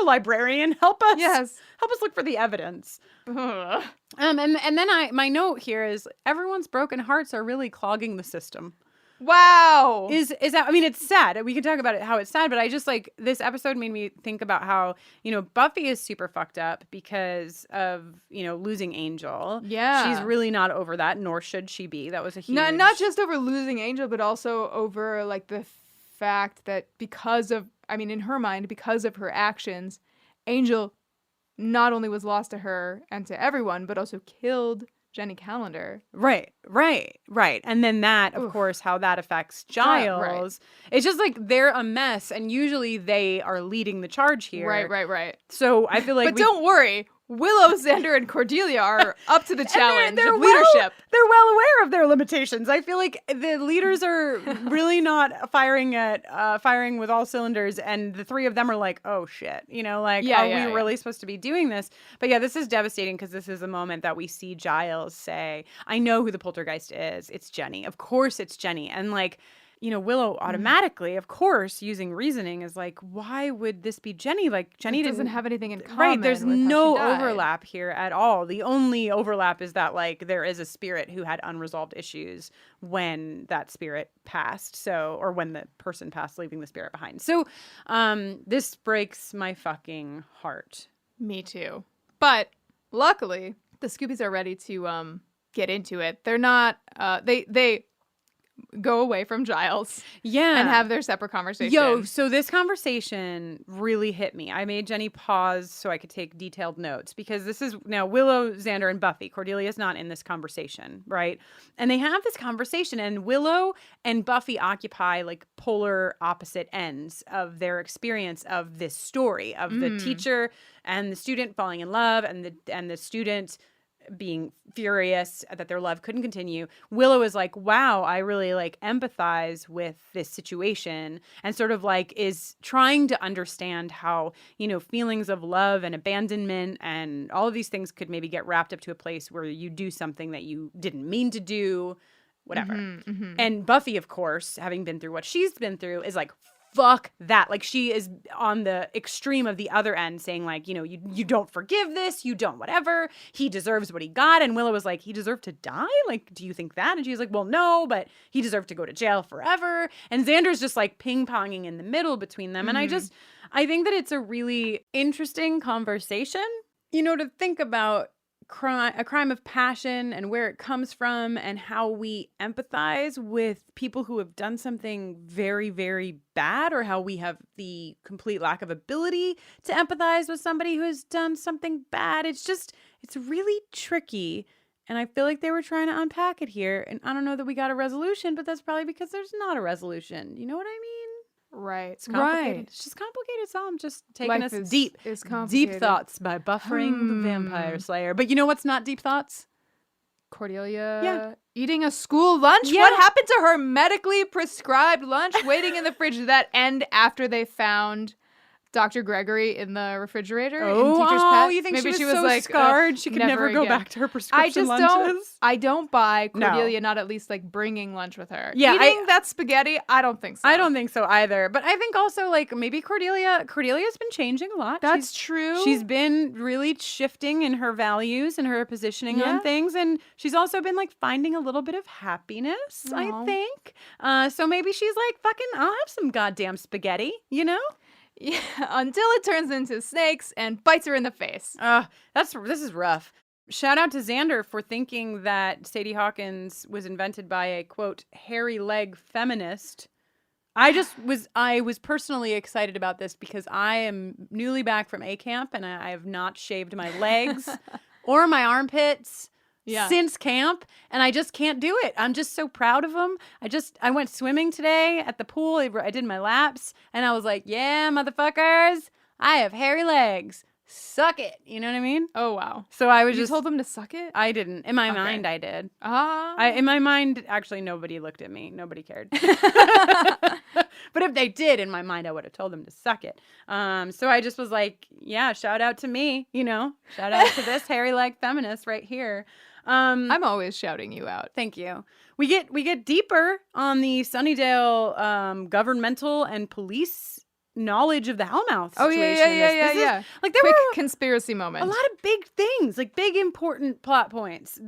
librarian, help us. Yes. Help us look for the evidence. And then my note here is everyone's broken hearts are really clogging the system. Wow. Is that, I mean, it's sad. We can talk about it, how it's sad, but I just like, this episode made me think about how, Buffy is super fucked up because of, losing Angel. Yeah. She's really not over that, nor should she be. That was a huge... Not just over losing Angel, but also over, like, the fact that in her mind, because of her actions, Angel not only was lost to her and to everyone, but also killed Jenny Calendar. Right. And then that, of course, how that affects Giles. It's just like they're a mess, and usually they are leading the charge here. Right. So I feel like But don't worry. Willow, Xander, and Cordelia are up to the challenge of leadership. They're well aware of their limitations. I feel like the leaders are really not firing with all cylinders, and the three of them are like, oh shit, are we really supposed to be doing this? But yeah, this is devastating because this is the moment that we see Giles say, I know who the poltergeist is. It's Jenny. Of course it's Jenny. And Willow automatically, of course, using reasoning is like, why would this be Jenny? Like, Jenny doesn't have anything in common. Right, there's with no how she died. overlap here at all. The only overlap is that, like, there is a spirit who had unresolved issues when that spirit passed. Or when the person passed, leaving the spirit behind. So, this breaks my fucking heart. Me too. But luckily, the Scoobies are ready to get into it. They're not. They go away from Giles. Yeah. And have their separate conversation. So this conversation really hit me. I made Jenny pause so I could take detailed notes because this is now Willow, Xander, and Buffy. Cordelia's not in this conversation, right? And they have this conversation, and Willow and Buffy occupy like polar opposite ends of their experience of this story of the teacher and the student falling in love and the student being furious that their love couldn't continue. Willow is like, wow, I really like empathize with this situation, and sort of like is trying to understand how, feelings of love and abandonment and all of these things could maybe get wrapped up to a place where you do something that you didn't mean to do, whatever. And Buffy, of course, having been through what she's been through, is like, fuck that. Like, she is on the extreme of the other end saying like, you don't forgive this, you don't whatever, he deserves what he got. And Willow was like, he deserved to die? Like, do you think that? And she's like, well, no, but he deserved to go to jail forever. And Xander's just like ping-ponging in the middle between them. And I think that it's a really interesting conversation, to think about a crime of passion and where it comes from and how we empathize with people who have done something very, very bad, or how we have the complete lack of ability to empathize with somebody who has done something bad. It's really tricky. And I feel like they were trying to unpack it here. And I don't know that we got a resolution, but that's probably because there's not a resolution. You know what I mean? Right. It's complicated. Right. It's just complicated. So I'm just taking Life us is deep thoughts by Buffering the Vampire Slayer. But you know what's not deep thoughts? Cordelia eating a school lunch? Yeah. What happened to her medically prescribed lunch waiting in the fridge? Did that end after they found Dr. Gregory in the refrigerator in Teacher's Pet? You think Maybe she was so like, scarred she could never go back to her prescription lunches? I don't buy Cordelia not at least like bringing lunch with her. Yeah, eating that spaghetti, I don't think so. I don't think so either. But I think also like maybe Cordelia's been changing a lot. That's true. She's been really shifting in her values and her positioning on things, and she's also been like finding a little bit of happiness, I think. So maybe she's like, fucking, I'll have some goddamn spaghetti, Yeah, until it turns into snakes and bites her in the face. This is rough. Shout out to Xander for thinking that Sadie Hawkins was invented by a, quote, hairy leg feminist. I was personally excited about this because I am newly back from A camp and I have not shaved my legs or my armpits since camp, and I just can't do it. I'm just so proud of them. I went swimming today at the pool. I did my laps, and I was like, yeah, motherfuckers, I have hairy legs. Suck it. You know what I mean? Oh, wow. So I was You told them to suck it? I didn't. In my mind, I did. In my mind, actually, nobody looked at me. Nobody cared. But if they did, in my mind, I would have told them to suck it. So I just was like, yeah, shout out to me, shout out to this hairy-like feminist right here. I'm always shouting you out. Thank you. We get deeper on the Sunnydale governmental and police knowledge of the Hellmouth situation. Yeah. Like there Quick were conspiracy moment. a lot of big things, like big important plot points.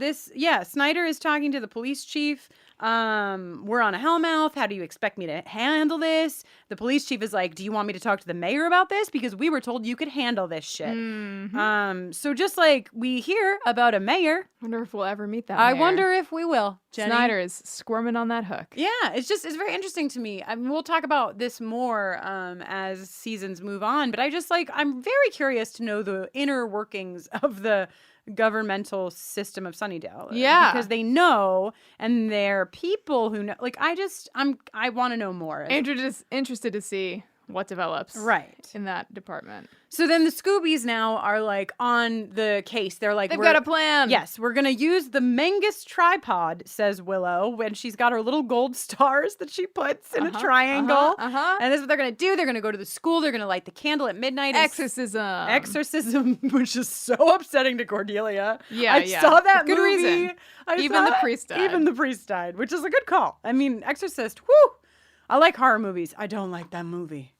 Snyder is talking to the police chief. We're on a Hellmouth. How do you expect me to handle this? The police chief is like, do you want me to talk to the mayor about this? Because we were told you could handle this shit. Mm-hmm. So just like we hear about a mayor. Wonder if we'll ever meet that I mayor. wonder if we will. Jenny. Snyder is squirming on that hook. Yeah, it's very interesting to me. I mean, we'll talk about this more as seasons move on, but I'm very curious to know the inner workings of the governmental system of Sunnydale. Yeah. Because they know, and they're people who know. Like, I want to know more. Interested to see what develops in that department. So then the Scoobies now are like on the case. They're like, they've got a plan. Yes, we're going to use the Mengus tripod, says Willow, when she's got her little gold stars that she puts in a triangle. And this is what they're going to do. They're going to go to the school. They're going to light the candle at midnight. Exorcism, which is so upsetting to Cordelia. Yeah, I saw that good movie. reason. Even the priest died, which is a good call. I mean, Exorcist, whew. I like horror movies. I don't like that movie.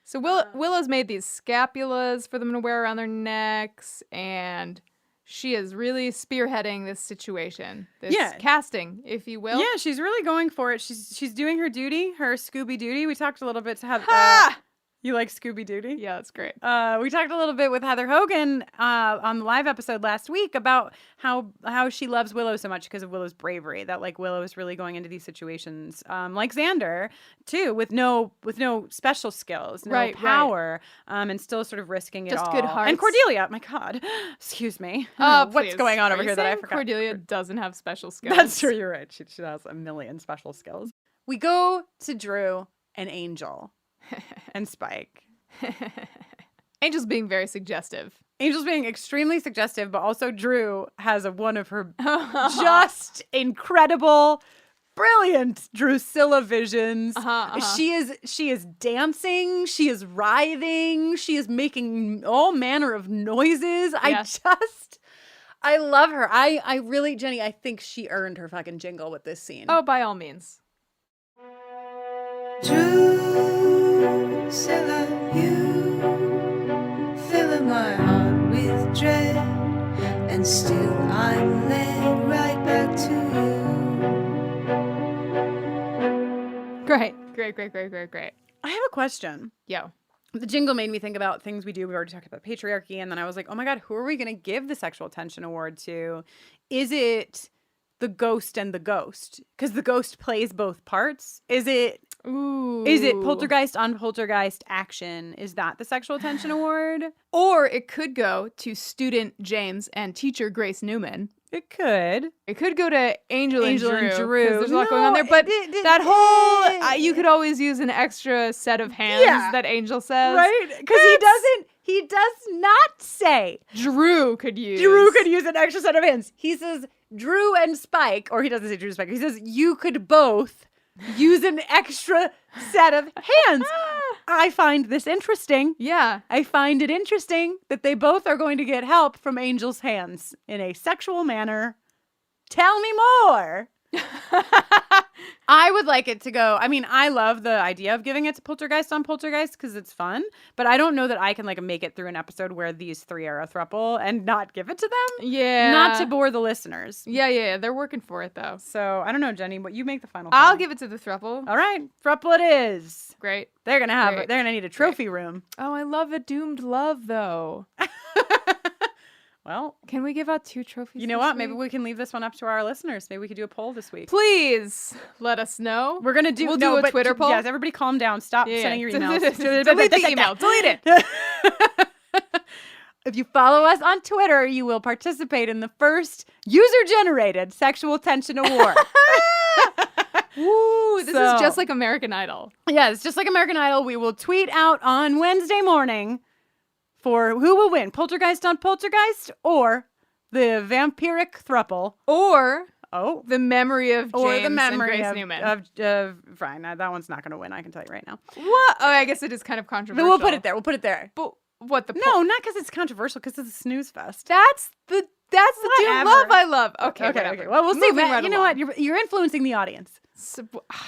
So Willow's made these scapulas for them to wear around their necks, and she is really spearheading this situation, this casting, if you will. Yeah, she's really going for it. She's doing her duty, her Scooby duty. We talked a little bit to have. You like Scooby Duty? Yeah, that's great. We talked a little bit with Heather Hogan on the live episode last week about how she loves Willow so much because of Willow's bravery. That like Willow is really going into these situations, like Xander too, with no special skills, no power, and still sort of risking it all. Just good hearts. And Cordelia, my God, excuse me. What's Please. going on over Are you here that I saying forgot? Cordelia doesn't have special skills. That's true. You're right. She has a million special skills. We go to Drew and Angel. And Spike. Angel's being very suggestive. Angel's being extremely suggestive, but also Drew has one of her just incredible, brilliant Drusilla visions. She is dancing, she is writhing, she is making all manner of noises. Yes. I love her. I really, Jenny, I think she earned her fucking jingle with this scene. Oh, by all means. Drusilla, you fill my heart with dread, and still I'm led right back to you. Great. I have a question. Yo. The jingle made me think about things we do. We already talked about patriarchy, and then I was like, oh my God, who are we going to give the Sexual Tension Award to? Is it the ghost and the ghost? Because the ghost plays both parts. Is it poltergeist on poltergeist action? Is that the Sexual Tension Award? Or it could go to student James and teacher Grace Newman. It could. It could go to Angel and Drew. 'Cause there's a lot No, going on there. But that whole, you could always use an extra set of hands that Angel says. Right? Because he does not say. Drew could use an extra set of hands. He says Drew and Spike, or he doesn't say Drew and Spike. He says you could both use an extra set of hands. I find this interesting. Yeah. I find it interesting that they both are going to get help from Angel's hands in a sexual manner. Tell me more. I would like it to go. I mean, I love the idea of giving it to Poltergeist on Poltergeist because it's fun, but I don't know that I can like make it through an episode where these three are a throuple and not give it to them. Yeah. Not to bore the listeners. Yeah. They're working for it though. So I don't know, Jenny, but you make the final I'll call. give it to the throuple. All right. Throuple it is. Great. They're going to need a trophy room. Oh, I love a doomed love though. Well, can we give out 2 trophies? You know what? Maybe we can leave this one up to our listeners. Maybe we could do a poll this week. Please let us know. We'll do a Twitter poll. Yes, everybody calm down. Stop sending your emails. Delete the email. Delete it. If you follow us on Twitter, you will participate in the first user-generated Sexual Tension Award. Woo, this is just like American Idol. Yeah, it's just like American Idol. We will tweet out on Wednesday morning for who will win, Poltergeist on Poltergeist or the vampiric thruple. Or Oh. The memory of James or the memory and Grace of, Newman. of Brian. That one's not going to win, I can tell you right now. What? Oh, I guess it is kind of controversial. We'll put it there. But what the... No, not because it's controversial, because it's a snooze fest. That's the Dune love I love. Okay, whatever. Well, we'll see. Moving Matt, right you know along. what? You're influencing the audience.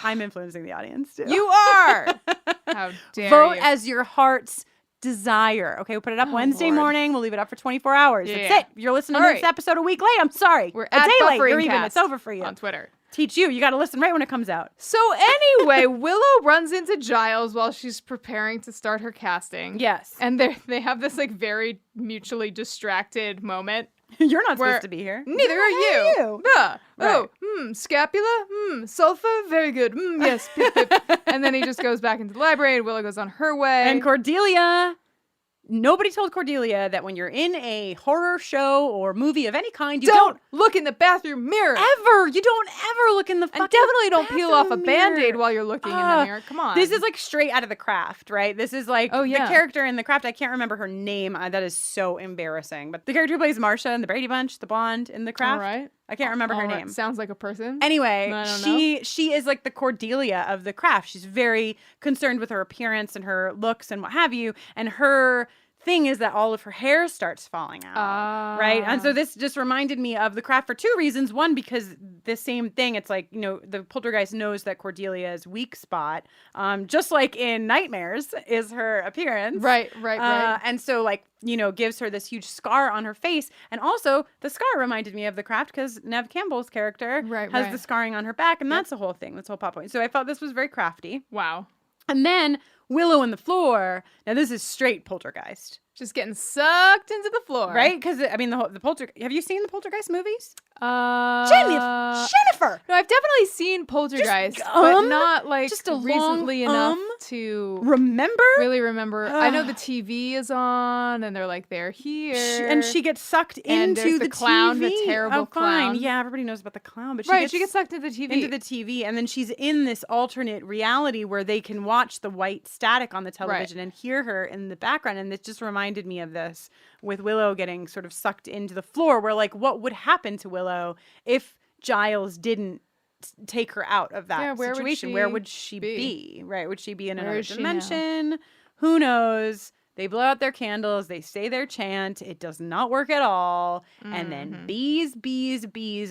I'm influencing the audience, too. You are! How dare Vote you. as your heart's desire. Okay, we'll put it up Wednesday Lord. morning. We'll leave it up for 24 hours. Yeah. That's it. If you're listening to this episode a week late, I'm sorry. We're a at day late. You're Buffering even. Cast It's over for you. on Twitter. Teach you. You got to listen right when it comes out. So anyway, Willow runs into Giles while she's preparing to start her casting. Yes. And they have this like very mutually distracted moment. You're not supposed to be here. Neither are you. Yeah. Right. Oh, scapula? Sulfur? Very good. Yes. Pip, pip. And then he just goes back into the library and Willow goes on her way. And Cordelia... Nobody told Cordelia that when you're in a horror show or movie of any kind, you don't look in the bathroom mirror. Ever. You don't ever look in the fucking And definitely don't peel off a mirror. Band-Aid while you're looking in the mirror. Come on. This is like straight out of The Craft, right? This is like the character in The Craft. I can't remember her name. That is so embarrassing. But the character who plays Marcia in the Brady Bunch, the blonde in The Craft. All right. I can't remember her name. Sounds like a person. Anyway, I don't know. she is like the Cordelia of The Craft. She's very concerned with her appearance and her looks and what have you. And her thing is that all of her hair starts falling out, right? And so this just reminded me of The Craft for two reasons. One, because the same thing, it's like, the poltergeist knows that Cordelia's weak spot, just like in Nightmares, is her appearance. Right. And so, gives her this huge scar on her face. And also, the scar reminded me of The Craft because Neve Campbell's character has the scarring on her back, and that's the whole thing, that's the whole plot point. So I felt this was very crafty. Wow. And then Willow on the floor. Now this is straight poltergeist. Just getting sucked into the floor. Right? Because, the poltergeist... Have you seen the poltergeist movies? Jennifer! No, I've definitely seen Poltergeist, but not just a recently long, enough to really remember. I know the TV is on, and they're like, they're here. And she gets sucked and into the clown, TV. the terrible clown. clown. Yeah, everybody knows about the clown, but she gets sucked into the TV. Into the TV, and then she's in this alternate reality where they can watch the white static on the television and hear her in the background. And it just reminded me of this with Willow getting sort of sucked into the floor, where what would happen to Willow if Giles didn't take her out of that situation? Where would she be? Right? Would she be in another dimension? Who knows? They blow out their candles. They say their chant. It does not work at all. And then bees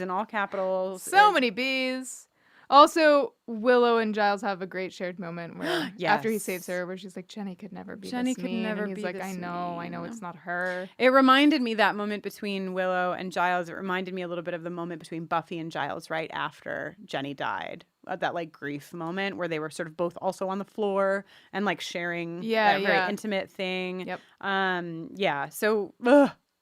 in all capitals. So many bees. Also, Willow and Giles have a great shared moment where after he saves her, where she's like, Jenny could never be this mean. And he's like, I know it's not her. It reminded me, that moment between Willow and Giles, it reminded me a little bit of the moment between Buffy and Giles right after Jenny died. That grief moment where they were sort of both also on the floor and sharing that very intimate thing. Yep. So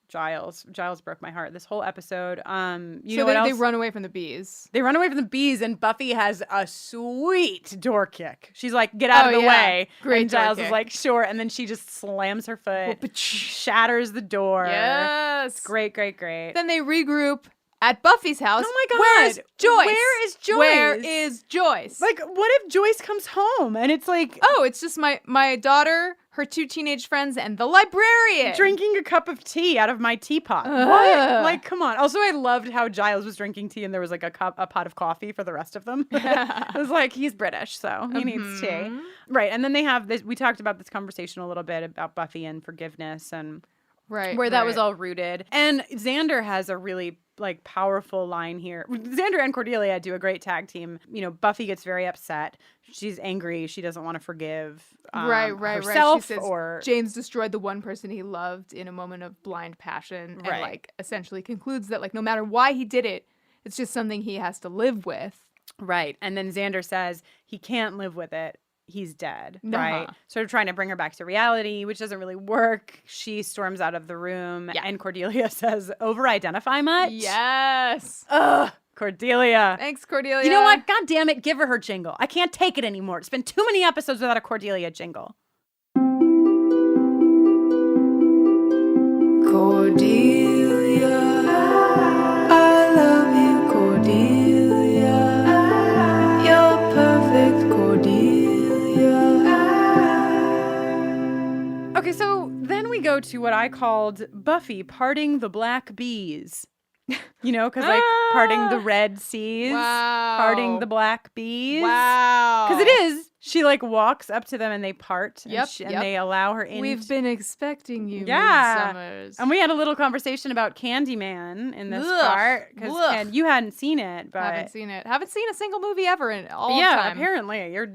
Giles broke my heart this whole episode. They run away from the bees. They run away from the bees, and Buffy has a sweet door kick. She's like, "Get out of the way!" Great. And Giles is like, "Sure," and then she just slams her foot, shatters the door. Yes, great. Then they regroup at Buffy's house. Oh my God, where's Joyce? Where is Joyce? Where is Joyce? What if Joyce comes home and it's like, oh, it's just my daughter, her two teenage friends, and the librarian drinking a cup of tea out of my teapot. What? Come on. Also, I loved how Giles was drinking tea and there was a pot of coffee for the rest of them. It was like, he's British, so he needs tea. Right. And then they have this, we talked about this conversation a little bit about Buffy and forgiveness and where that was all rooted. And Xander has a really powerful line here. Xander and Cordelia do a great tag team. Buffy gets very upset. She's angry. She doesn't want to forgive herself. She says, or James destroyed the one person he loved in a moment of blind passion, and essentially concludes that no matter why he did it, it's just something he has to live with. Right. And then Xander says he can't live with it. He's dead, right? Sort of trying to bring her back to reality, which doesn't really work. She storms out of the room, and Cordelia says, "Over-identify much?" Yes. Ugh, Cordelia. Thanks, Cordelia. You know what? God damn it, give her jingle. I can't take it anymore. It's been too many episodes without a Cordelia jingle. Cordelia, I love you, Cordelia. You're perfect, Cordelia. Okay, so then we go to what I called Buffy parting the black bees. Because parting the red seas, Wow. parting the black bees. Wow. Because it is. She like walks up to them and they part. Yep, And they allow her in. We've been expecting you, Yeah. Midsummers. And we had a little conversation about Candyman in this Ugh. part. Because you hadn't seen it, but Haven't seen it. Haven't seen a single movie ever in all yeah, time. apparently. You're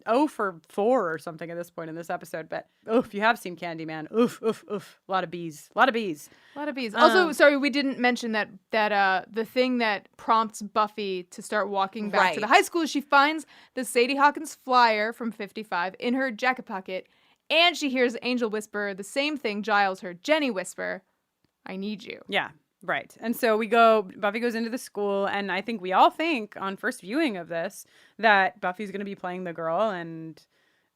0 for 4 or something at this point in this episode. But if you have seen Candyman, oof. A lot of bees. A lot of bees. A lot of bees. Also, sorry, we didn't mention that the thing that prompts Buffy to start walking back to the high school, she finds the Sadie Hawkins flyer from 55 in her jacket pocket, and she hears Angel whisper the same thing Giles heard Jenny whisper, "I need you." Yeah, right. And so Buffy goes into the school, and I think we all think on first viewing of this that Buffy's going to be playing the girl, and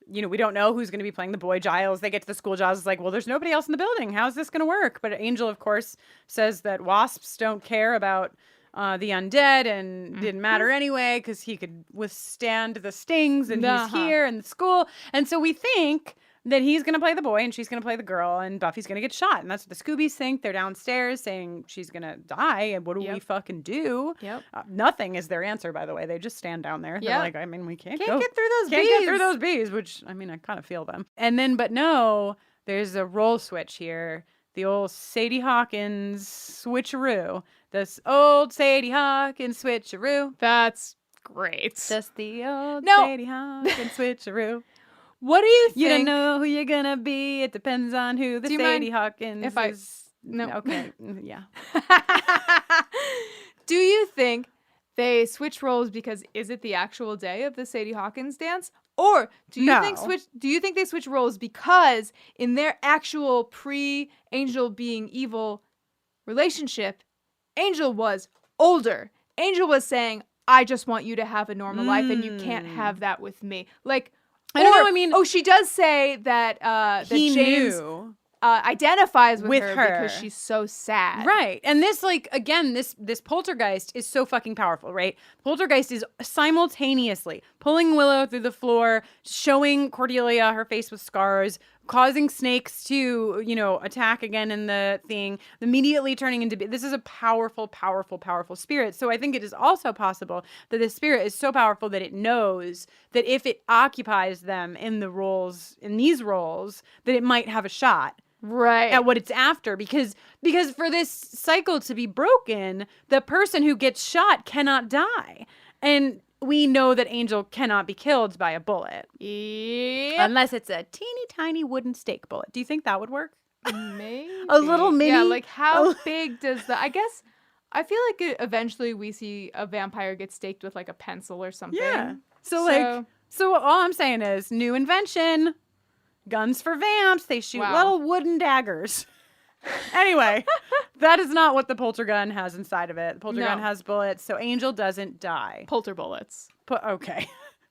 we don't know who's going to be playing the boy. Giles, they get to the school, Giles is like, well, there's nobody else in the building. How's this going to work? But Angel, of course, says that wasps don't care about the undead and didn't matter anyway because he could withstand the stings and he's here in the school. And so we think that he's going to play the boy and she's going to play the girl and Buffy's going to get shot. And that's what the Scoobies think. They're downstairs saying she's going to die. And what do we fucking do? Yep. Nothing is their answer, by the way. They just stand down there. They're like, I mean, we can't get through those bees. Can't get through those bees, which, I mean, I kind of feel them. And then, but no, there's a role switch here. The old Sadie Hawkins switcheroo. This old Sadie Hawkins switcheroo. That's great. Just the old Sadie Hawkins switcheroo. What do you think? You don't know who you're gonna be. It depends on who the Sadie Hawkins is. No. Okay. Yeah. Do you think they switch roles because is it the actual day of the Sadie Hawkins dance? Or do you think they switch roles because in their actual pre-Angel being evil relationship, Angel was older. Angel was saying, I just want you to have a normal life and you can't have that with me. Like, I don't know. I mean, she does say that that James identifies with her because she's so sad. Right. And this, like, again, this poltergeist is so fucking powerful, right? Poltergeist is simultaneously pulling Willow through the floor, showing Cordelia her face with scars, causing snakes to, attack again in the thing, immediately turning into... This is a powerful, powerful, powerful spirit. So I think it is also possible that this spirit is so powerful that it knows that if it occupies them in these roles, that it might have a shot. Right. At what it's after. Because for this cycle to be broken, the person who gets shot cannot die. And we know that Angel cannot be killed by a bullet. Yep. Unless it's a teeny tiny wooden stake bullet. Do you think that would work? Maybe. A little mini? Yeah, like how big does I guess, I feel like eventually we see a vampire get staked with like a pencil or something. Yeah. So all I'm saying is new invention. Guns for vamps. They shoot little wooden daggers. Anyway, that is not what the poltergun has inside of it. The poltergun has bullets, so Angel doesn't die. Polter bullets. Okay.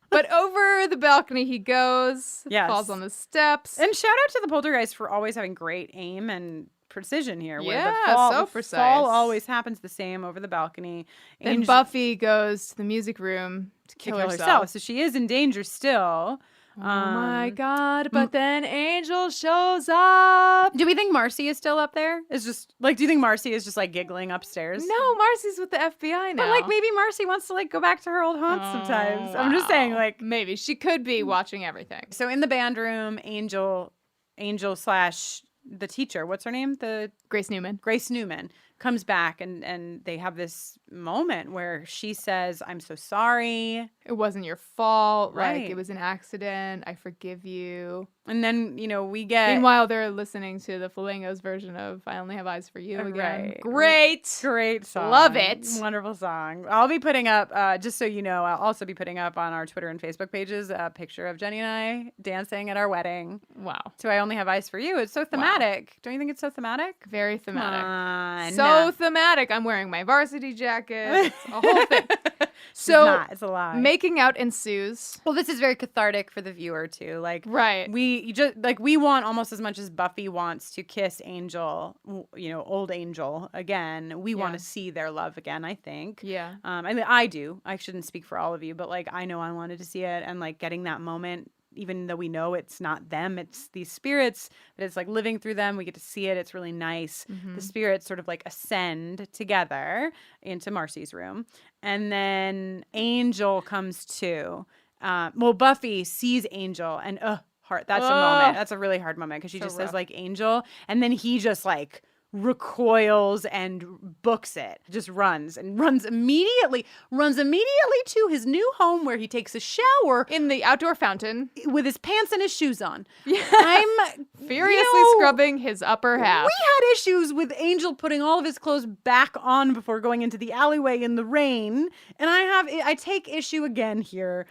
But over the balcony he goes. Yes. Falls on the steps. And shout out to the poltergeist for always having great aim and precision here. Yeah, where the precise. fall always happens the same over the balcony. And Buffy goes to the music room to kill herself. So she is in danger still. Oh my God, but then Angel shows up. Do we think Marcy is still up there? Do you think Marcy is just like giggling upstairs? No, Marcy's with the FBI now. But like maybe Marcy wants to like go back to her old haunts sometimes. I'm just saying like maybe she could be watching everything. So in the band room, Angel / the teacher, what's her name? Grace Newman comes back and they have this moment where she says, I'm so sorry. It wasn't your fault. Right. Like, it was an accident. I forgive you. And then, we get... Meanwhile, they're listening to the Flamingos version of I Only Have Eyes for You again. Right. Great song. Love it. Wonderful song. I'll be putting up, just so you know, I'll also be putting up on our Twitter and Facebook pages a picture of Jenny and I dancing at our wedding. Wow. To I Only Have Eyes for You. It's so thematic. Wow. Don't you think it's so thematic? Very thematic. So thematic. I'm wearing my varsity jacket. It's a whole thing. So it's a lie. Making out ensues. Well, this is very cathartic for the viewer too. Like, right. We want almost as much as Buffy wants to kiss Angel, old Angel again. We want to see their love again, I think. Yeah. I mean, I do. I shouldn't speak for all of you, but like, I know I wanted to see it, and like getting that moment even though we know it's not them, it's these spirits, but it's like living through them. We get to see it. It's really nice. The spirits sort of like ascend together into Marcy's room. And then Angel comes to. Buffy sees Angel and heart. That's a moment. That's a really hard moment because she just says like Angel, and then he just like recoils and books it. Just runs immediately to his new home where he takes a shower in the outdoor fountain with his pants and his shoes on. Yeah. I'm furiously scrubbing his upper half. We had issues with Angel putting all of his clothes back on before going into the alleyway in the rain, and I take issue again here.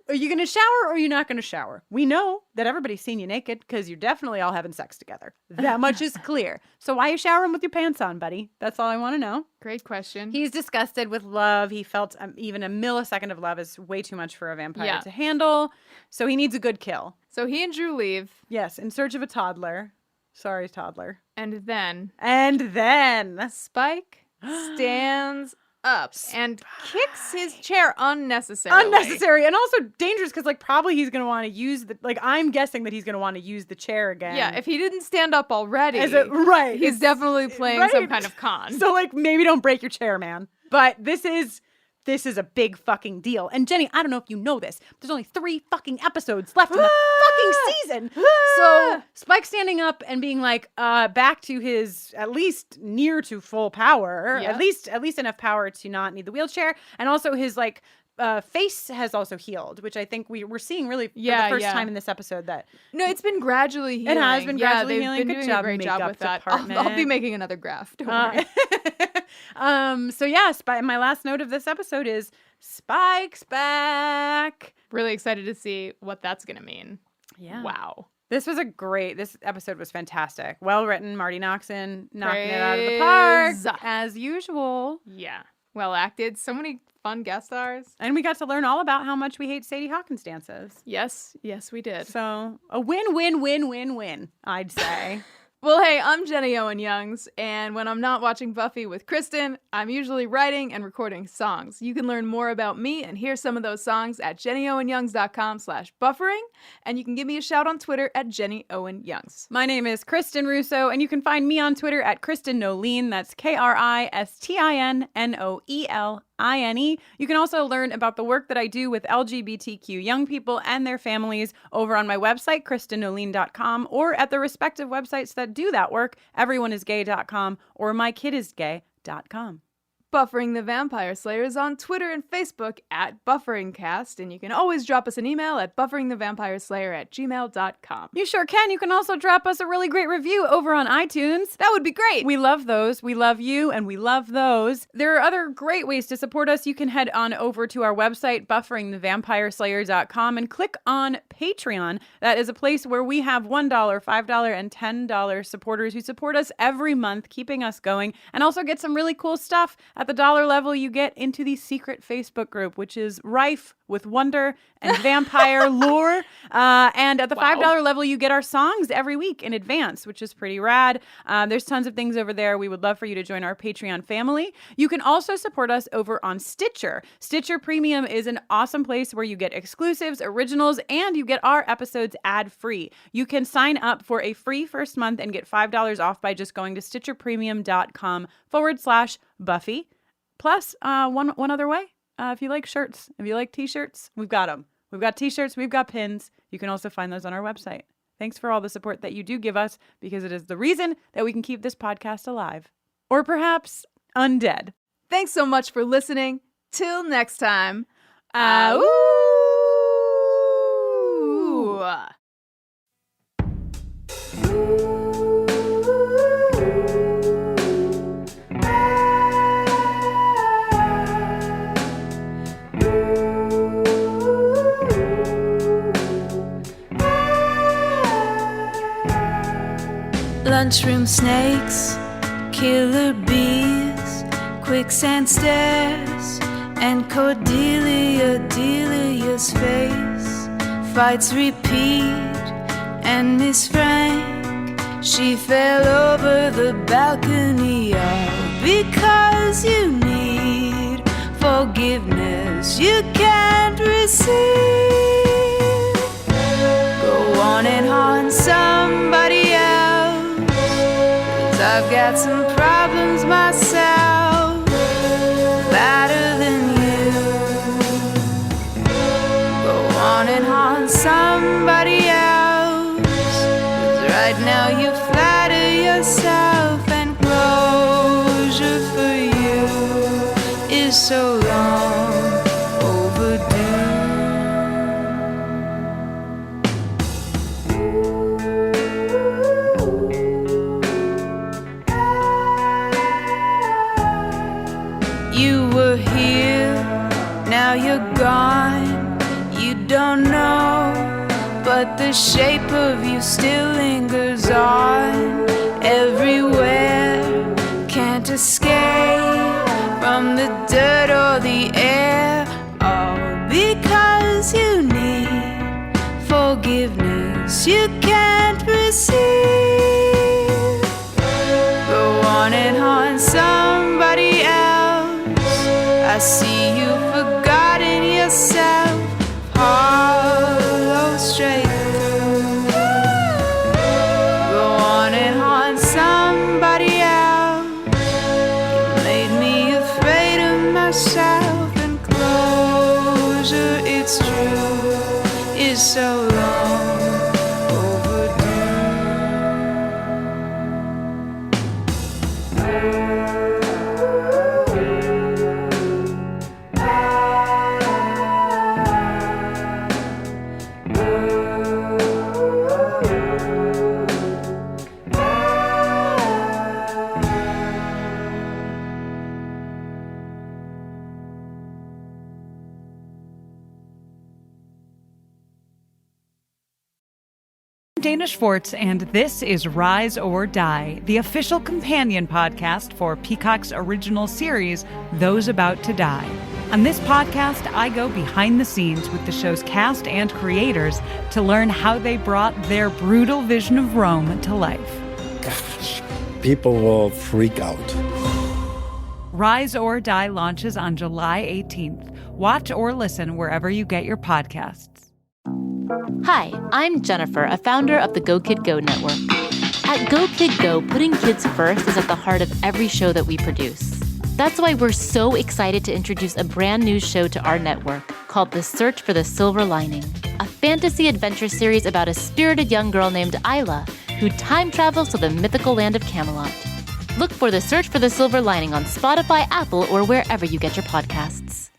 Are you going to shower or are you not going to shower? We know that everybody's seen you naked because you're definitely all having sex together. That much is clear. So why are you showering with your pants on, buddy? That's all I want to know. Great question. He's disgusted with love. He felt even a millisecond of love is way too much for a vampire to handle. So he needs a good kill. So he and Drew leave. Yes, in search of a toddler. Sorry, toddler. And then Spike stands up and kicks his chair unnecessarily. And also dangerous because like probably he's going to want to use I'm guessing that he's going to want to use the chair again. Yeah, if he didn't stand up already. He's definitely playing some kind of con. So like maybe don't break your chair, man. But this is a big fucking deal. And Jenny, I don't know if you know this. There's only 3 fucking episodes left in the fucking season. So Spike standing up and being like, back to his at least near to full power, at least enough power to not need the wheelchair, and also his like face has also healed, which I think we're seeing really for the first time in this episode. That no, it's been gradually healing. It has been gradually healing. Been Good doing job, a great job with that. Department. I'll be making another graph. Don't worry. So yeah, my last note of this episode is Spike's back. Really excited to see what that's gonna mean. Yeah. Wow. This episode was fantastic. Well written. Marty Noxon knocking it out of the park as usual. Yeah. Well acted. So many fun guest stars. And we got to learn all about how much we hate Sadie Hawkins dances. Yes, we did. So a win-win-win-win-win, I'd say. Well, hey, I'm Jenny Owen Youngs, and when I'm not watching Buffy with Kristine, I'm usually writing and recording songs. You can learn more about me and hear some of those songs at jennyowenyoungs.com/buffering, and you can give me a shout on Twitter at Jenny Owen Youngs. My name is Kristen Russo, and you can find me on Twitter at Kristen Nolene. That's KRISTINNOELINE. You can also learn about the work that I do with LGBTQ young people and their families over on my website, KristenNolene.com, or at the respective websites that do that work, everyoneisgay.com or mykidisgay.com. Buffering the Vampire Slayer is on Twitter and Facebook at BufferingCast, and you can always drop us an email at bufferingthevampireslayer@gmail.com. You sure can. You can also drop us a really great review over on iTunes. That would be great. We love those. We love you, and we love those. There are other great ways to support us. You can head on over to our website, bufferingthevampireslayer.com, and click on Patreon. That is a place where we have $1, $5, and $10 supporters who support us every month, keeping us going, and also get some really cool stuff. At the $1 level, you get into the secret Facebook group, which is rife with wonder and vampire lore. And at the $5 level, you get our songs every week in advance, which is pretty rad. There's tons of things over there. We would love for you to join our Patreon family. You can also support us over on Stitcher. Stitcher Premium is an awesome place where you get exclusives, originals, and you get our episodes ad-free. You can sign up for a free first month and get $5 off by just going to stitcherpremium.com/Buffy. Plus, one other way, if you like shirts, if you like t-shirts, we've got them. We've got t-shirts, we've got pins. You can also find those on our website. Thanks for all the support that you do give us, because it is the reason that we can keep this podcast alive. Or perhaps undead. Thanks so much for listening. Till next time. Lunchroom snakes, killer bees, quicksand stairs, and Delia's face. Fights repeat, and Miss Frank, she fell over the balcony. All because you need forgiveness you can't receive. I've got some problems myself, better than you. Go on and haunt somebody else, 'cause right now you flatter yourself, and closure for you is so long overdue. You were here, now you're gone. You don't know, but the shape of you still lingers on everywhere. Can't escape from the dirt or the air. All because you need forgiveness you can't receive. Go on and haunt somebody else. I see you've forgotten yourself. Hollow straight through. Go on and haunt somebody else. You made me afraid of myself, and closure, it's true, is so long Dana Schwartz, and this is Rise or Die, the official companion podcast for Peacock's original series, Those About to Die. On this podcast, I go behind the scenes with the show's cast and creators to learn how they brought their brutal vision of Rome to life. Gosh, people will freak out. Rise or Die launches on July 18th. Watch or listen wherever you get your podcasts. Hi, I'm Jennifer, a founder of the Go Kid Go network. At Go Kid Go, putting kids first is at the heart of every show that we produce. That's why we're so excited to introduce a brand new show to our network called The Search for the Silver Lining, a fantasy adventure series about a spirited young girl named Isla who time travels to the mythical land of Camelot. Look for The Search for the Silver Lining on Spotify, Apple, or wherever you get your podcasts.